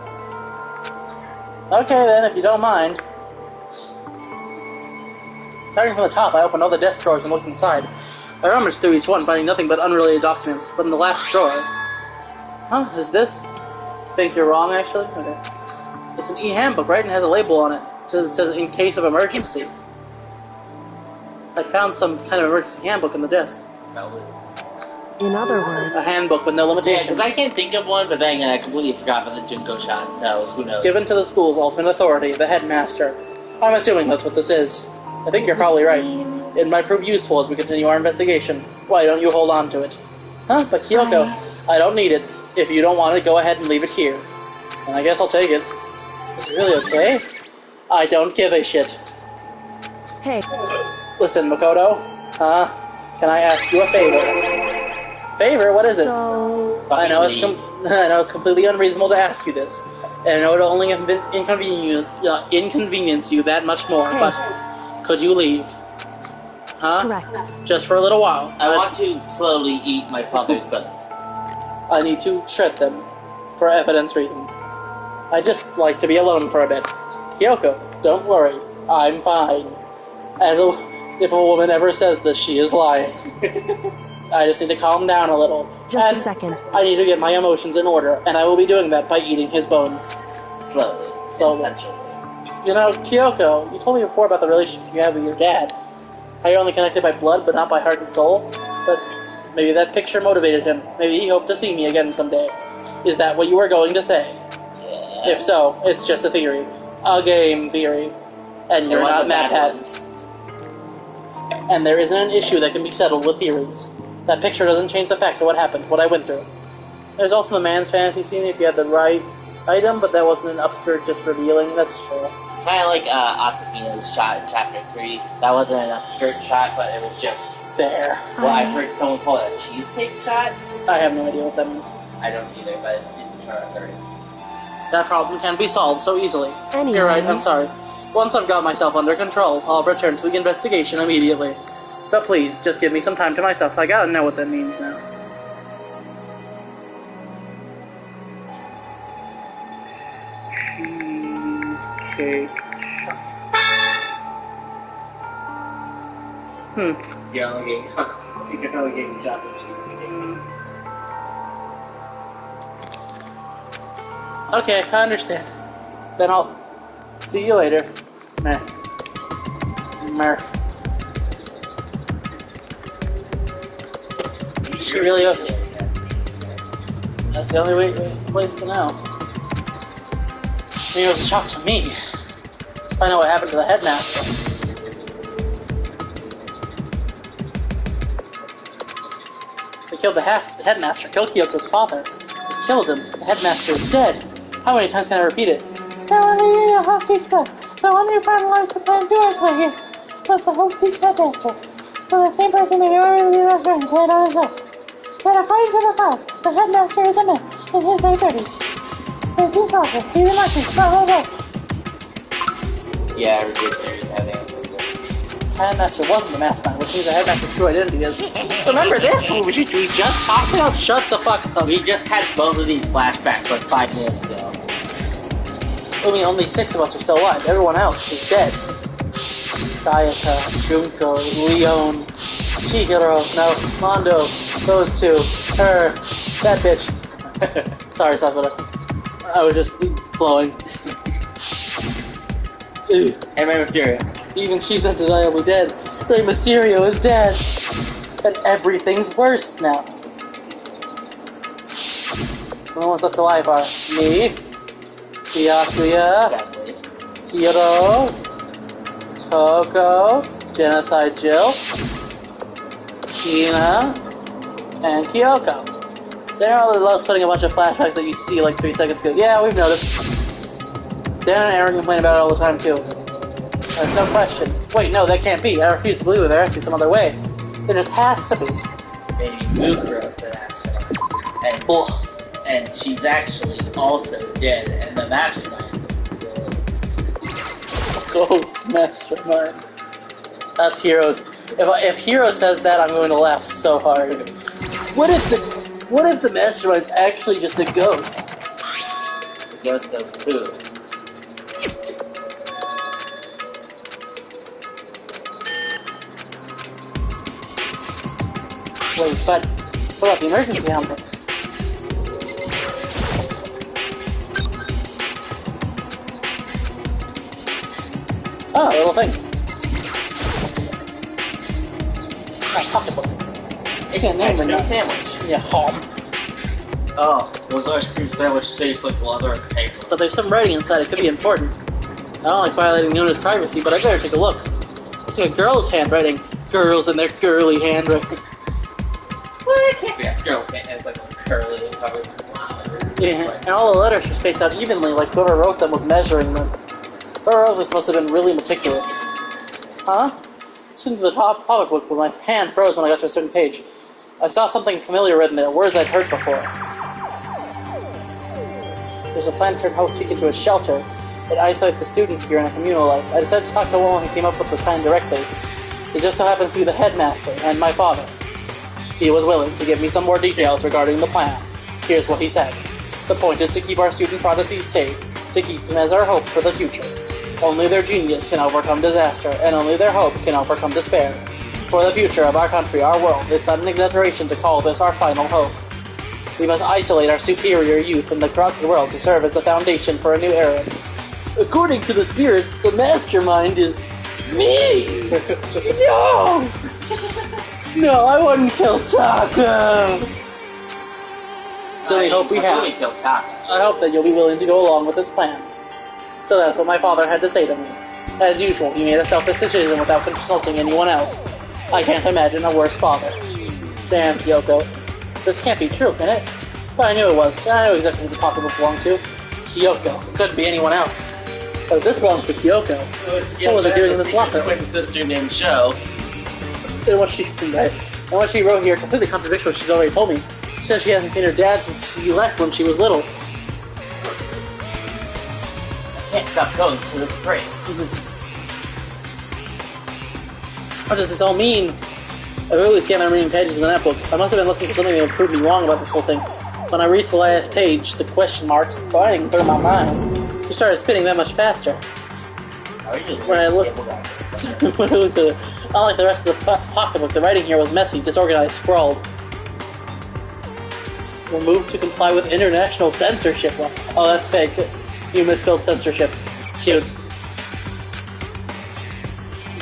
Okay then, if you don't mind. Starting from the top, I opened all the desk drawers and looked inside. I rummaged through each one, finding nothing but unrelated documents. But in the last drawer... Huh? Is this? Think you're wrong, actually? Okay. It's an e-handbook, right? And it has a label on it. It says, in case of emergency. I found some kind of emergency handbook in the desk. In other words... A handbook with no Yeah, limitations. because I can't think of one, but then I completely forgot about the Junko shot, so who knows. Given to the school's ultimate authority, the headmaster. I'm assuming that's what this is. I think you're probably right. It might prove useful as we continue our investigation. Why don't you hold on to it? Huh? But Kyoko, I don't need it. If you don't want it, go ahead and leave it here. And I guess I'll take it. Is it really okay? I don't give a shit. Hey. Listen, Makoto. Can I ask you a favor? Favor? What is it? So... I know it's completely unreasonable to ask you this. And I know it'll only inconvenience you that much more, Hey. but could you leave? Huh? Correct. Just for a little while. I want to slowly eat my father's bones. I need to shred them for evidence reasons. I just like to be alone for a bit. Kyoko, don't worry. I'm fine. If a woman ever says this, she is lying. I just need to calm down a little. Just And a second. I need to get my emotions in order, and I will be doing that by eating his bones. Slowly. Essentially. You know, Kyoko, you told me before about the relationship you have with your dad. How you're only connected by blood, but not by heart and soul. But maybe that picture motivated him. Maybe he hoped to see me again someday. Is that what you were going to say? Yeah. If so, it's just a theory. A game theory. And you're not Mad Hat. And there isn't an issue that can be settled with theories. That picture doesn't change the facts of what happened, what I went through. There's also the man's fantasy scene if you had the right item, but that wasn't an upskirt just revealing. That's true. Kind of like Asafina's shot in Chapter 3. That wasn't an upskirt shot, but it was just... There. Well, I've heard someone call it a cheesecake shot. I have no idea what that means. I don't either, but it's the chart I've heard. That problem can be solved so easily. Anyway. You're right, I'm sorry. Once I've got myself under control, I'll return to the investigation immediately. So please, just give me some time to myself. I gotta know what that means now. Cheesecake shot. You're only getting shot with cheesecake. Okay, I understand. Then I'll see you later. Meh. Murph. Is she really okay? That's the only place to know. I mean, it was a shock to me. Find out what happened to the headmaster. They killed the headmaster, killed Kyoko's father. They killed him. The headmaster is dead. How many times can I repeat it? No wonder you Hospice. No wonder you finalized the plan doors right here. Was the whole piece headmaster. So that same person may really be last man dead on his own. But according to the files, the headmaster is a man in his late 30s. As he's awful, he remarked me, blah blah blah. Yeah, I repeat theory. I think Headmaster wasn't the mastermind, which means the Headmaster's true identity is. Remember this? We just talked about. Shut the fuck up. We just had both of these flashbacks like 5 minutes ago. I mean, only 6 of us are still alive. Everyone else is dead. Sayaka, Junko, Leon, Chihiro, no, Mondo, those 2, her, that bitch. Sorry, Sakura. I was just flowing. And Rey Mysterio. Even she's undeniably dead. Rey Mysterio is dead. And everything's worse now. The only ones left alive are me, Byakuya, Exactly. Hiro, Toko, Genocide Jill, Kina, and Kyoko. They're all loves putting a bunch of flashbacks that you see like 3 seconds ago. Yeah, we've noticed. Dan and Aaron complain about it all the time too. There's no question. Wait, no, that can't be. I refuse to believe it. There has to be some other way. There just has to be. Maybe Mukuro's been actually. And she's actually also dead, and the mastermind's a Ghost mastermind. That's Hero's. If Hero says that, I'm going to laugh so hard. What if the mastermind's actually just a ghost? The ghost of who? Wait, but what about the emergency handbook? Oh, a little thing. Pocketbook. It's Can't an name ice it cream now. sandwich. Yeah, home. Oh, those ice cream sandwiches taste like leather and paper. But there's some writing inside. It could be important. I don't like violating the owner's privacy, but I better take a look. It's like a girl's handwriting. Girls and their girly handwriting. Well, it can't be a girl's hand. It's like curly and covered with flowers. Yeah, and all the letters are spaced out evenly, like whoever wrote them was measuring them. Whoever wrote this must have been really meticulous. Huh? Soon to the top comic book, but my hand froze when I got to a certain page. I saw something familiar written there, words I'd heard before. There's a plan to turn Host Peak into a shelter and isolate the students here in a communal life. I decided to talk to a woman who came up with the plan directly. It just so happens to be the headmaster and my father. He was willing to give me some more details regarding the plan. Here's what he said. The point is to keep our student prodigies safe, to keep them as our hope for the future. Only their genius can overcome disaster, and only their hope can overcome despair. For the future of our country, our world, it's not an exaggeration to call this our final hope. We must isolate our superior youth from the corrupted world to serve as the foundation for a new era. According to the spirits, the mastermind is me! No! No, I wouldn't kill Taka! So we hope we have. Really killed Taka. I hope that you'll be willing to go along with this plan. So that's what my father had to say to me. As usual, he made a selfish decision without consulting anyone else. I can't imagine a worse father. Damn, Kyoko. This can't be true, can it? But I knew it was. I knew exactly who the pocketbook belonged to. Kyoko. It couldn't be anyone else. But if this belongs to Kyoko, what was it doing in this locker? Twin sister named Sho. And what she wrote here completely contradicts what she's already told me. She says she hasn't seen her dad since she left when she was little. I can't stop going to this break. What does this all mean? I really scanned the remaining pages of the netbook. I must have been looking for something that would prove me wrong about this whole thing. When I reached the last page, the question marks flying through my mind. She started spinning that much faster. When I looked at it, unlike the rest of the pocketbook, the writing here was messy, disorganized, scrawled. Removed to comply with international censorship. Oh, that's fake. You misspelled censorship. It's cute.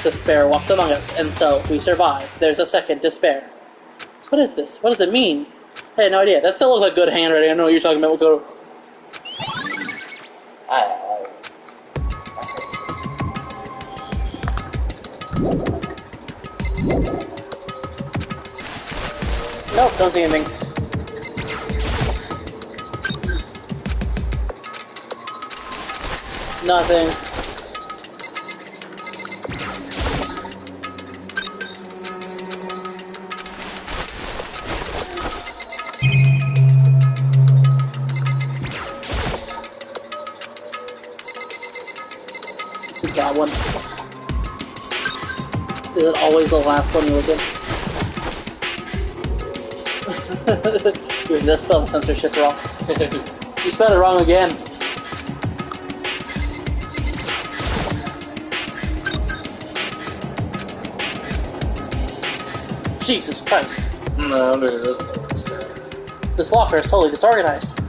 Despair walks among us, and so we survive. There's a second despair. What is this? What does it mean? I had no idea. That still looks like good handwriting. I know what you're talking about. We'll go. Nope, don't see anything. Nothing. This is that one. Is it always the last one you look at? You just spelled censorship wrong. You spelled it wrong again. Jesus Christ. No, there's This locker is totally disorganized.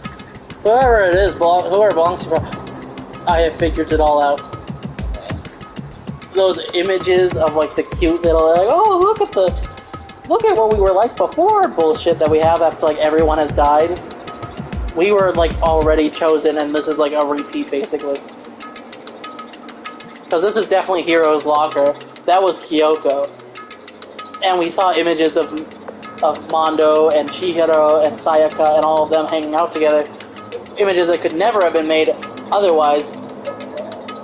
Whoever it is, whoever belongs to, I have figured it all out. Those images of like the cute little, like, oh look at what we were like before bullshit that we have after like everyone has died. We were like already chosen, and this is like a repeat basically. Because this is definitely Hiro's locker. That was Kyoko, and we saw images of Mondo and Chihiro and Sayaka and all of them hanging out together. Images that could never have been made otherwise.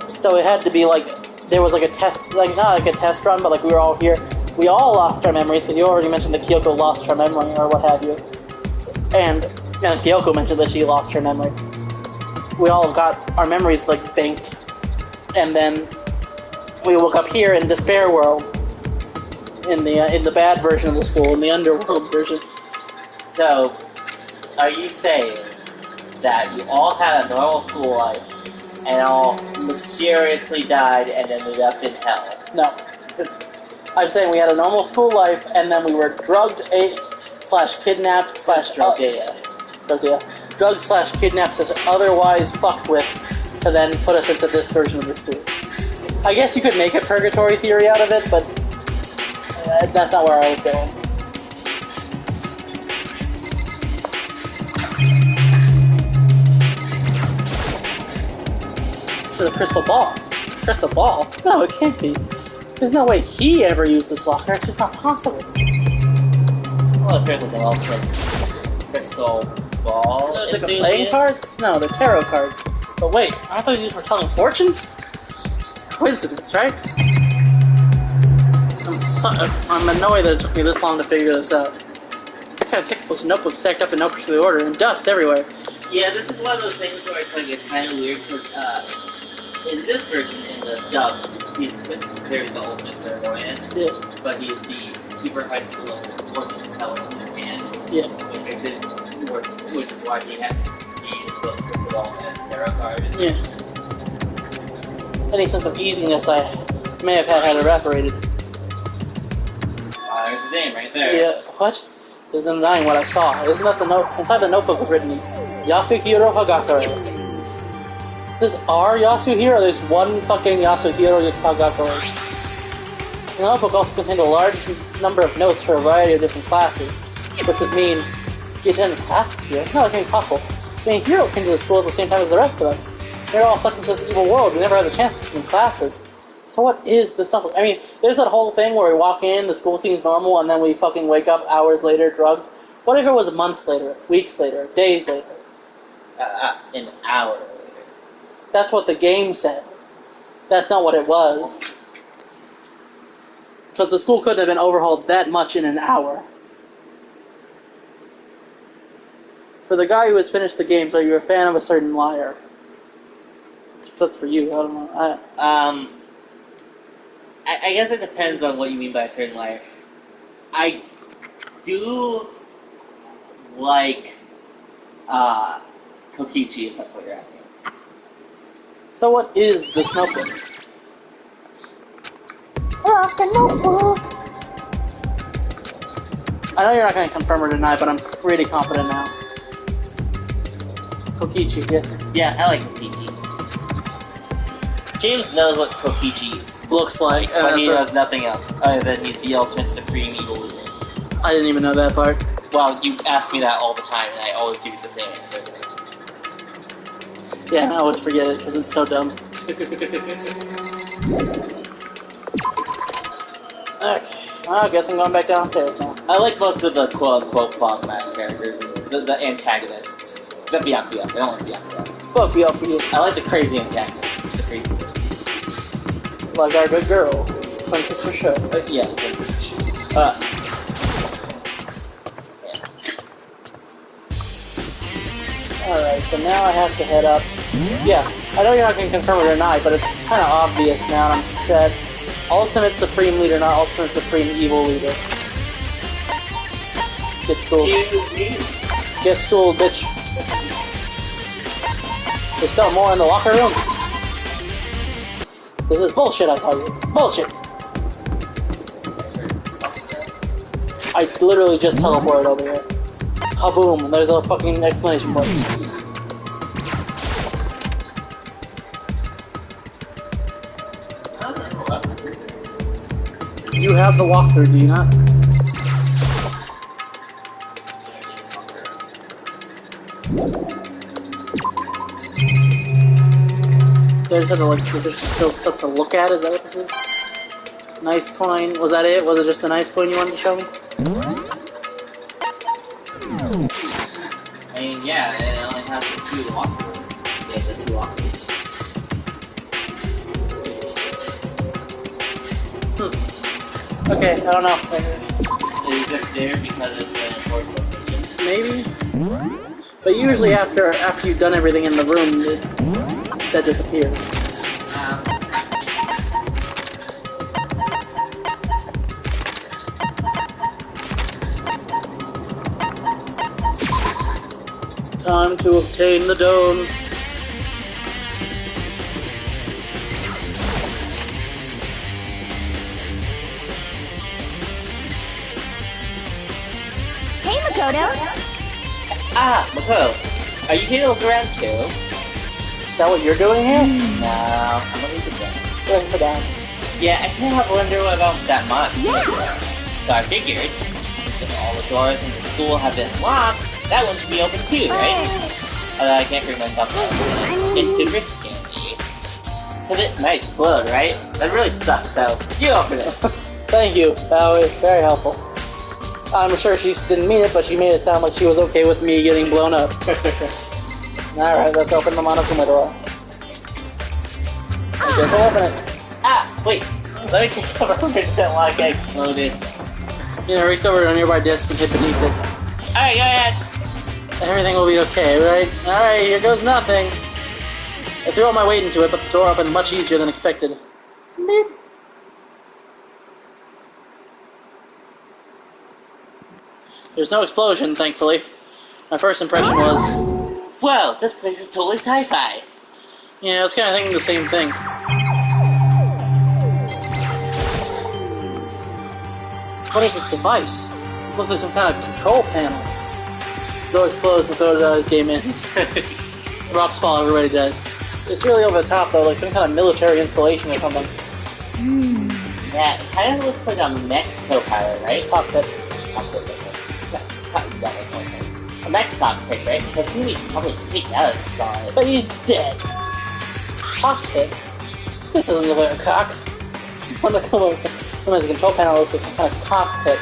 So it had to be like there was like a test, like not like a test run, but like we were all here. We all lost our memories because you already mentioned that Kyoko lost her memory or what have you, and Kyoko mentioned that she lost her memory. We all got our memories like banked, and then we woke up here in Despair World, in the bad version of the school, in the underworld version. So, are you saying that you all had a normal school life and all mysteriously died and ended up in hell? No. I'm saying we had a normal school life and then we were drugged / kidnapped / Drugged AF. Drugged / kidnapped / otherwise fucked with to then put us into this version of the school. I guess you could make a purgatory theory out of it, but that's not where I was going. This is a crystal ball. Crystal ball? No, it can't be. There's no way he ever used this locker. It's just not possible. Well, if there's something else like crystal ball. Like the playing cards? No, the tarot cards. But wait, aren't those used for telling fortunes? Just a coincidence, right? I'm annoyed that it took me this long to figure this out. I have textbooks and notebooks stacked up in no particular order and dust everywhere. Yeah, this is one of those things where it's like it's kind of weird because in this version, in the dub, he's considered the ultimate clairvoyant. Yeah. But he's the super high level fortune teller in Japan. Yeah. Which makes it worse, which is why he is both crystal ball and tarot card. Yeah. Any sense of easiness I may have had evaporated. There's his name right there. Yeah, what? There's no denying what I saw. Isn't that the note? Inside the notebook was written, Yasuhiro Hagakure. Is this our Yasuhiro? There's one fucking Yasuhiro Hagakure. The notebook also contained a large number of notes for a variety of different classes, which would mean you attended classes here? No, it can't be possible. I mean, Hiro came to the school at the same time as the rest of us. They're all stuck into this evil world. We never had the chance to come in classes. So what is this stuff? I mean, there's that whole thing where we walk in, the school seems normal, and then we fucking wake up hours later drugged. What if it was months later, weeks later, days later? An hour later. That's what the game said. That's not what it was. Because the school couldn't have been overhauled that much in an hour. For the guy who has finished the games, are you a fan of a certain liar? That's for you, I don't know. I guess it depends on what you mean by a certain liar. I do like Kokichi, if that's what you're asking. So what is this notebook? The notebook! I know you're not going to confirm or deny, but I'm pretty confident now. Kokichi, yeah. Yeah, I like Kokichi. James knows what Kokichi looks like, but he knows nothing else other than he's the ultimate supreme evil leader. I didn't even know that part. Well, you ask me that all the time, and I always give you the same answer. Yeah, I always forget it because it's so dumb. Okay, well, I guess I'm going back downstairs now. I like most of the quote-unquote problematic characters, the antagonists. Except Byakuya. I don't like Byakuya. Fuck Byakuya. I like the crazy antagonists. The crazy ones. Like our good girl, Princess Risho. Yeah, Princess Risho. Yeah. Alright, so now I have to head up. Yeah, I know you're not going to confirm it or not, but it's kind of obvious now, and I'm sad. Ultimate Supreme Leader, not Ultimate Supreme Evil Leader. Get schooled. Get schooled, bitch. There's still more in the locker room. This is bullshit, I call it. Bullshit. I literally just teleported over here. Kaboom! There's a fucking exclamation point. You have the walkthrough, do you not? There's something like, is there still stuff to look at? Is that what this is? Nice coin. Was that it? Was it just the nice coin you wanted to show me? I mean, yeah, it only has the 2 walkers. Yeah, the 2 walkers. Okay, I don't know. It's just there because it's an important location. Maybe? But usually after you've done everything in the room, that disappears. Time to obtain the domes. Hey, Makoto. Ah, Makoto, are you here to look around too? Is that what you're doing here? No, I'm gonna leave it down. Let's put down. Yeah, I kind of wonder about that month. Yeah. So I figured, if all the doors in the school have been locked, that one should be open too, right? Although I can't bring myself to open it. It's super scary. Because it might explode, right? That really sucks, so you open it. Thank you. That was very helpful. I'm sure she didn't mean it, but she made it sound like she was okay with me getting blown up. Alright, let's open the Monokuma door. Okay, we'll open it. Ah, wait. Let me take over for that lock exploded. You know, reach over to a nearby desk and hit beneath it. Alright, go ahead. Everything will be okay, right? Alright, here goes nothing. I threw all my weight into it, but the door opened much easier than expected. Beep. There's no explosion, thankfully. My first impression was... Whoa, this place is totally sci-fi. Yeah, I was kind of thinking the same thing. What is this device? It looks like some kind of control panel. Door explodes, Makoto dies, game ends. Rock spawn, everybody dies. It's really over the top though, like some kind of military installation or something. Yeah, it kind of looks like a mech co-pilot, right? Cockpit. Cockpit, okay. Yeah, that's one thing. A mech cockpit, right? Because he's probably taken out of the solid. But he's dead. Cockpit? This isn't a very cock. When there's a control panel, it looks like some kind of cockpit.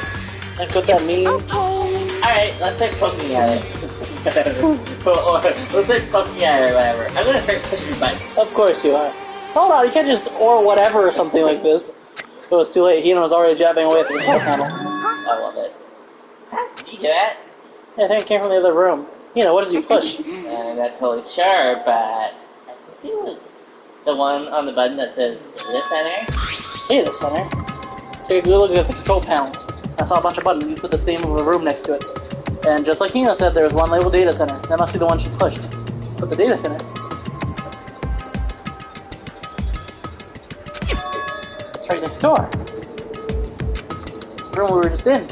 Like, what's that mean? Okay. Alright, let's start poking at it. Or, let's start poking at it or whatever. I'm gonna start pushing buttons. Of course you are. Hold on, you can't just or whatever or something like this. It was too late. Hina was already jabbing away at the control panel. I love it. Did you hear that? Yeah, I think it came from the other room. Hina, what did you push? I'm not totally sure, but I think it was the one on the button that says Data Center. Data center? Take a good look at the control panel. I saw a bunch of buttons. You put the name of a room next to it. And just like Hina said, there was one labeled Data Center. That must be the one she pushed. But the Data Center... It's right next door. The room we were just in.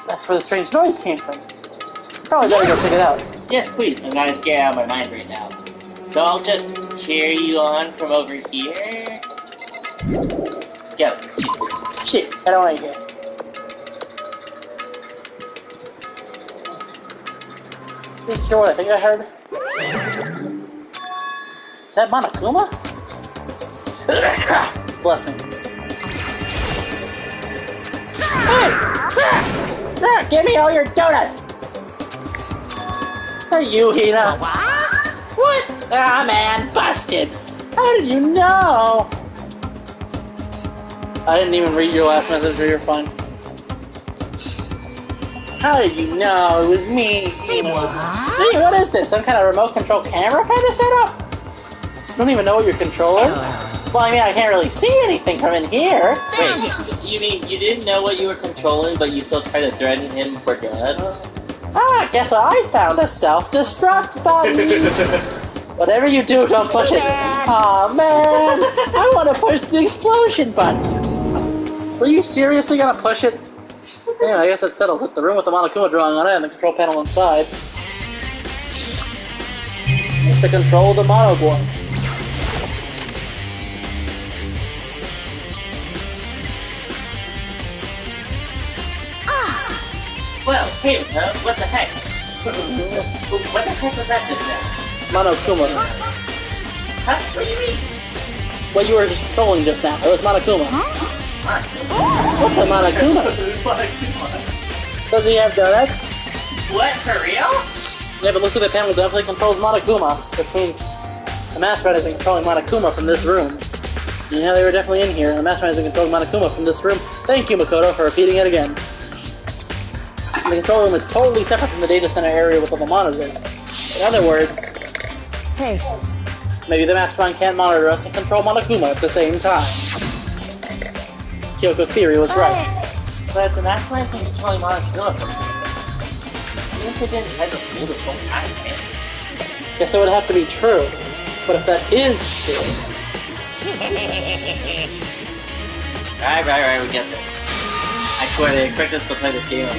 That's where the strange noise came from. Probably better go check it out. Yes, please. I'm kind of scared out of my mind right now. So I'll just cheer you on from over here. Go. Shit, I don't want to hear. Is hear what I think I heard? Is that Monokuma? Bless me. Hey! Give me all your donuts! Is that you, Hina? What? Ah, man, busted! How did you know? I didn't even read your last message, so you're fine. How did you know it was me? Say what? Hey, what is this? Some kind of remote control camera kind of setup? You don't even know what your controller? Well, Well, I mean, I can't really see anything from in here. Wait, so you mean you didn't know what you were controlling, but you still tried to threaten him for dubs? Ah, guess what? I found a self-destruct button. Whatever you do, don't push it. Aw, man. I want to push the explosion button. Were you seriously going to push it? Yeah, I guess that settles it. The room with the Monokuma drawing on it and the control panel inside. Just to control the Monoglow. Well, hey, what the heck? What the heck was that just now? Monokuma. Huh? What do you mean? What you were just controlling just now. It was Monokuma. What's a Monokuma? Does he have donuts? What, for real? Yeah, but looks like the panel definitely controls Monokuma, which means the Mastermind has been controlling Monokuma from this room. Yeah, they were definitely in here. The Mastermind has been controlling Monokuma from this room. Thank you, Makoto, for repeating it again. The control room is totally separate from the data center area with all the monitors. In other words, Hey, maybe the Mastermind can't monitor us and control Monokuma at the same time. Kyoko's theory was right. But if the Mastermind can control Monokuma from even if it didn't inside the school this whole time, man. Guess it would have to be true. But if that is true... Right, we get this. I swear they expect us to play this game in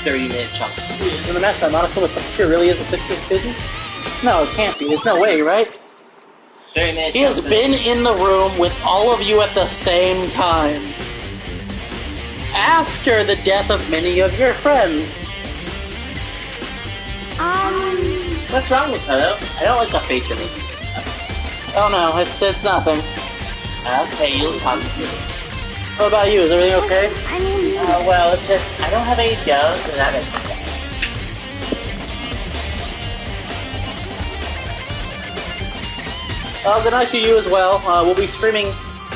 30-minute chunks. In the Mastermind, Monokuma's picture really is the 16th student? No, it can't be. There's no way, right? 30-minute He has been in the room with all of you at the same time. After the death of many of your friends. What's wrong with her? I don't like the face you're making. Oh no, it's nothing. Okay, you'll talk to me. What about you? Is everything okay? I mean... Well, it's just, I don't have any dough, so that is... Good night to you as well. We'll be streaming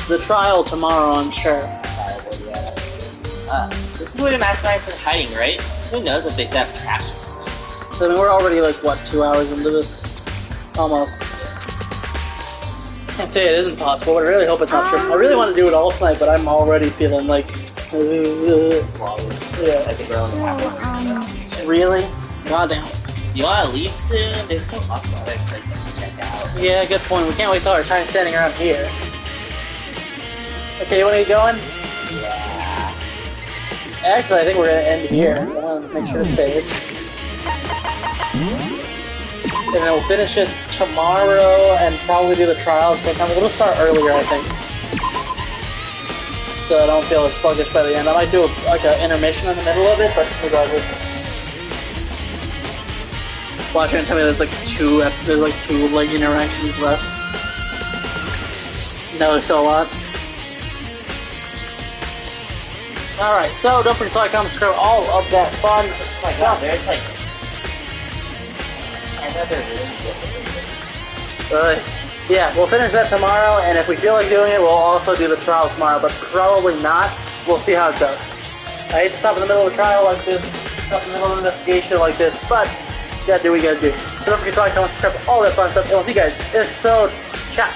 the trial tomorrow, I'm sure. This is where the Mastermind is hiding, right? Who knows if they set up traps or something? So, I mean, we're already, like, what, 2 hours into this? Almost. Can't say it isn't possible, but I really hope it's not true. I really want to do it all tonight, but I'm already feeling like... Yeah. Like a girl in the half. Really? Goddamn. You want to leave soon? There's still lots of other places to check out. Yeah, good point. We can't waste all our time standing around here. Okay, you want to get going? Yeah. Actually, I think we're going to end here. I want to make sure to save. And then we'll finish it tomorrow and probably do the trial at the same time. We'll start earlier, I think. So I don't feel as sluggish by the end. I might do like an intermission in the middle of it, but regardless. Watch it and tell me there's like two interactions left. No, there's still a lot. Alright, so don't forget to like, comment, subscribe, all of that fun Oh my god, there's like... another room. Yeah, we'll finish that tomorrow, and if we feel like doing it, we'll also do the trial tomorrow, but probably not. We'll see how it goes. I hate to stop in the middle of the trial like this, stop in the middle of the investigation like this, but you gotta do what you gotta do. So don't forget to like, comment, subscribe, all that fun stuff, and we'll see you guys in the episode. Ciao.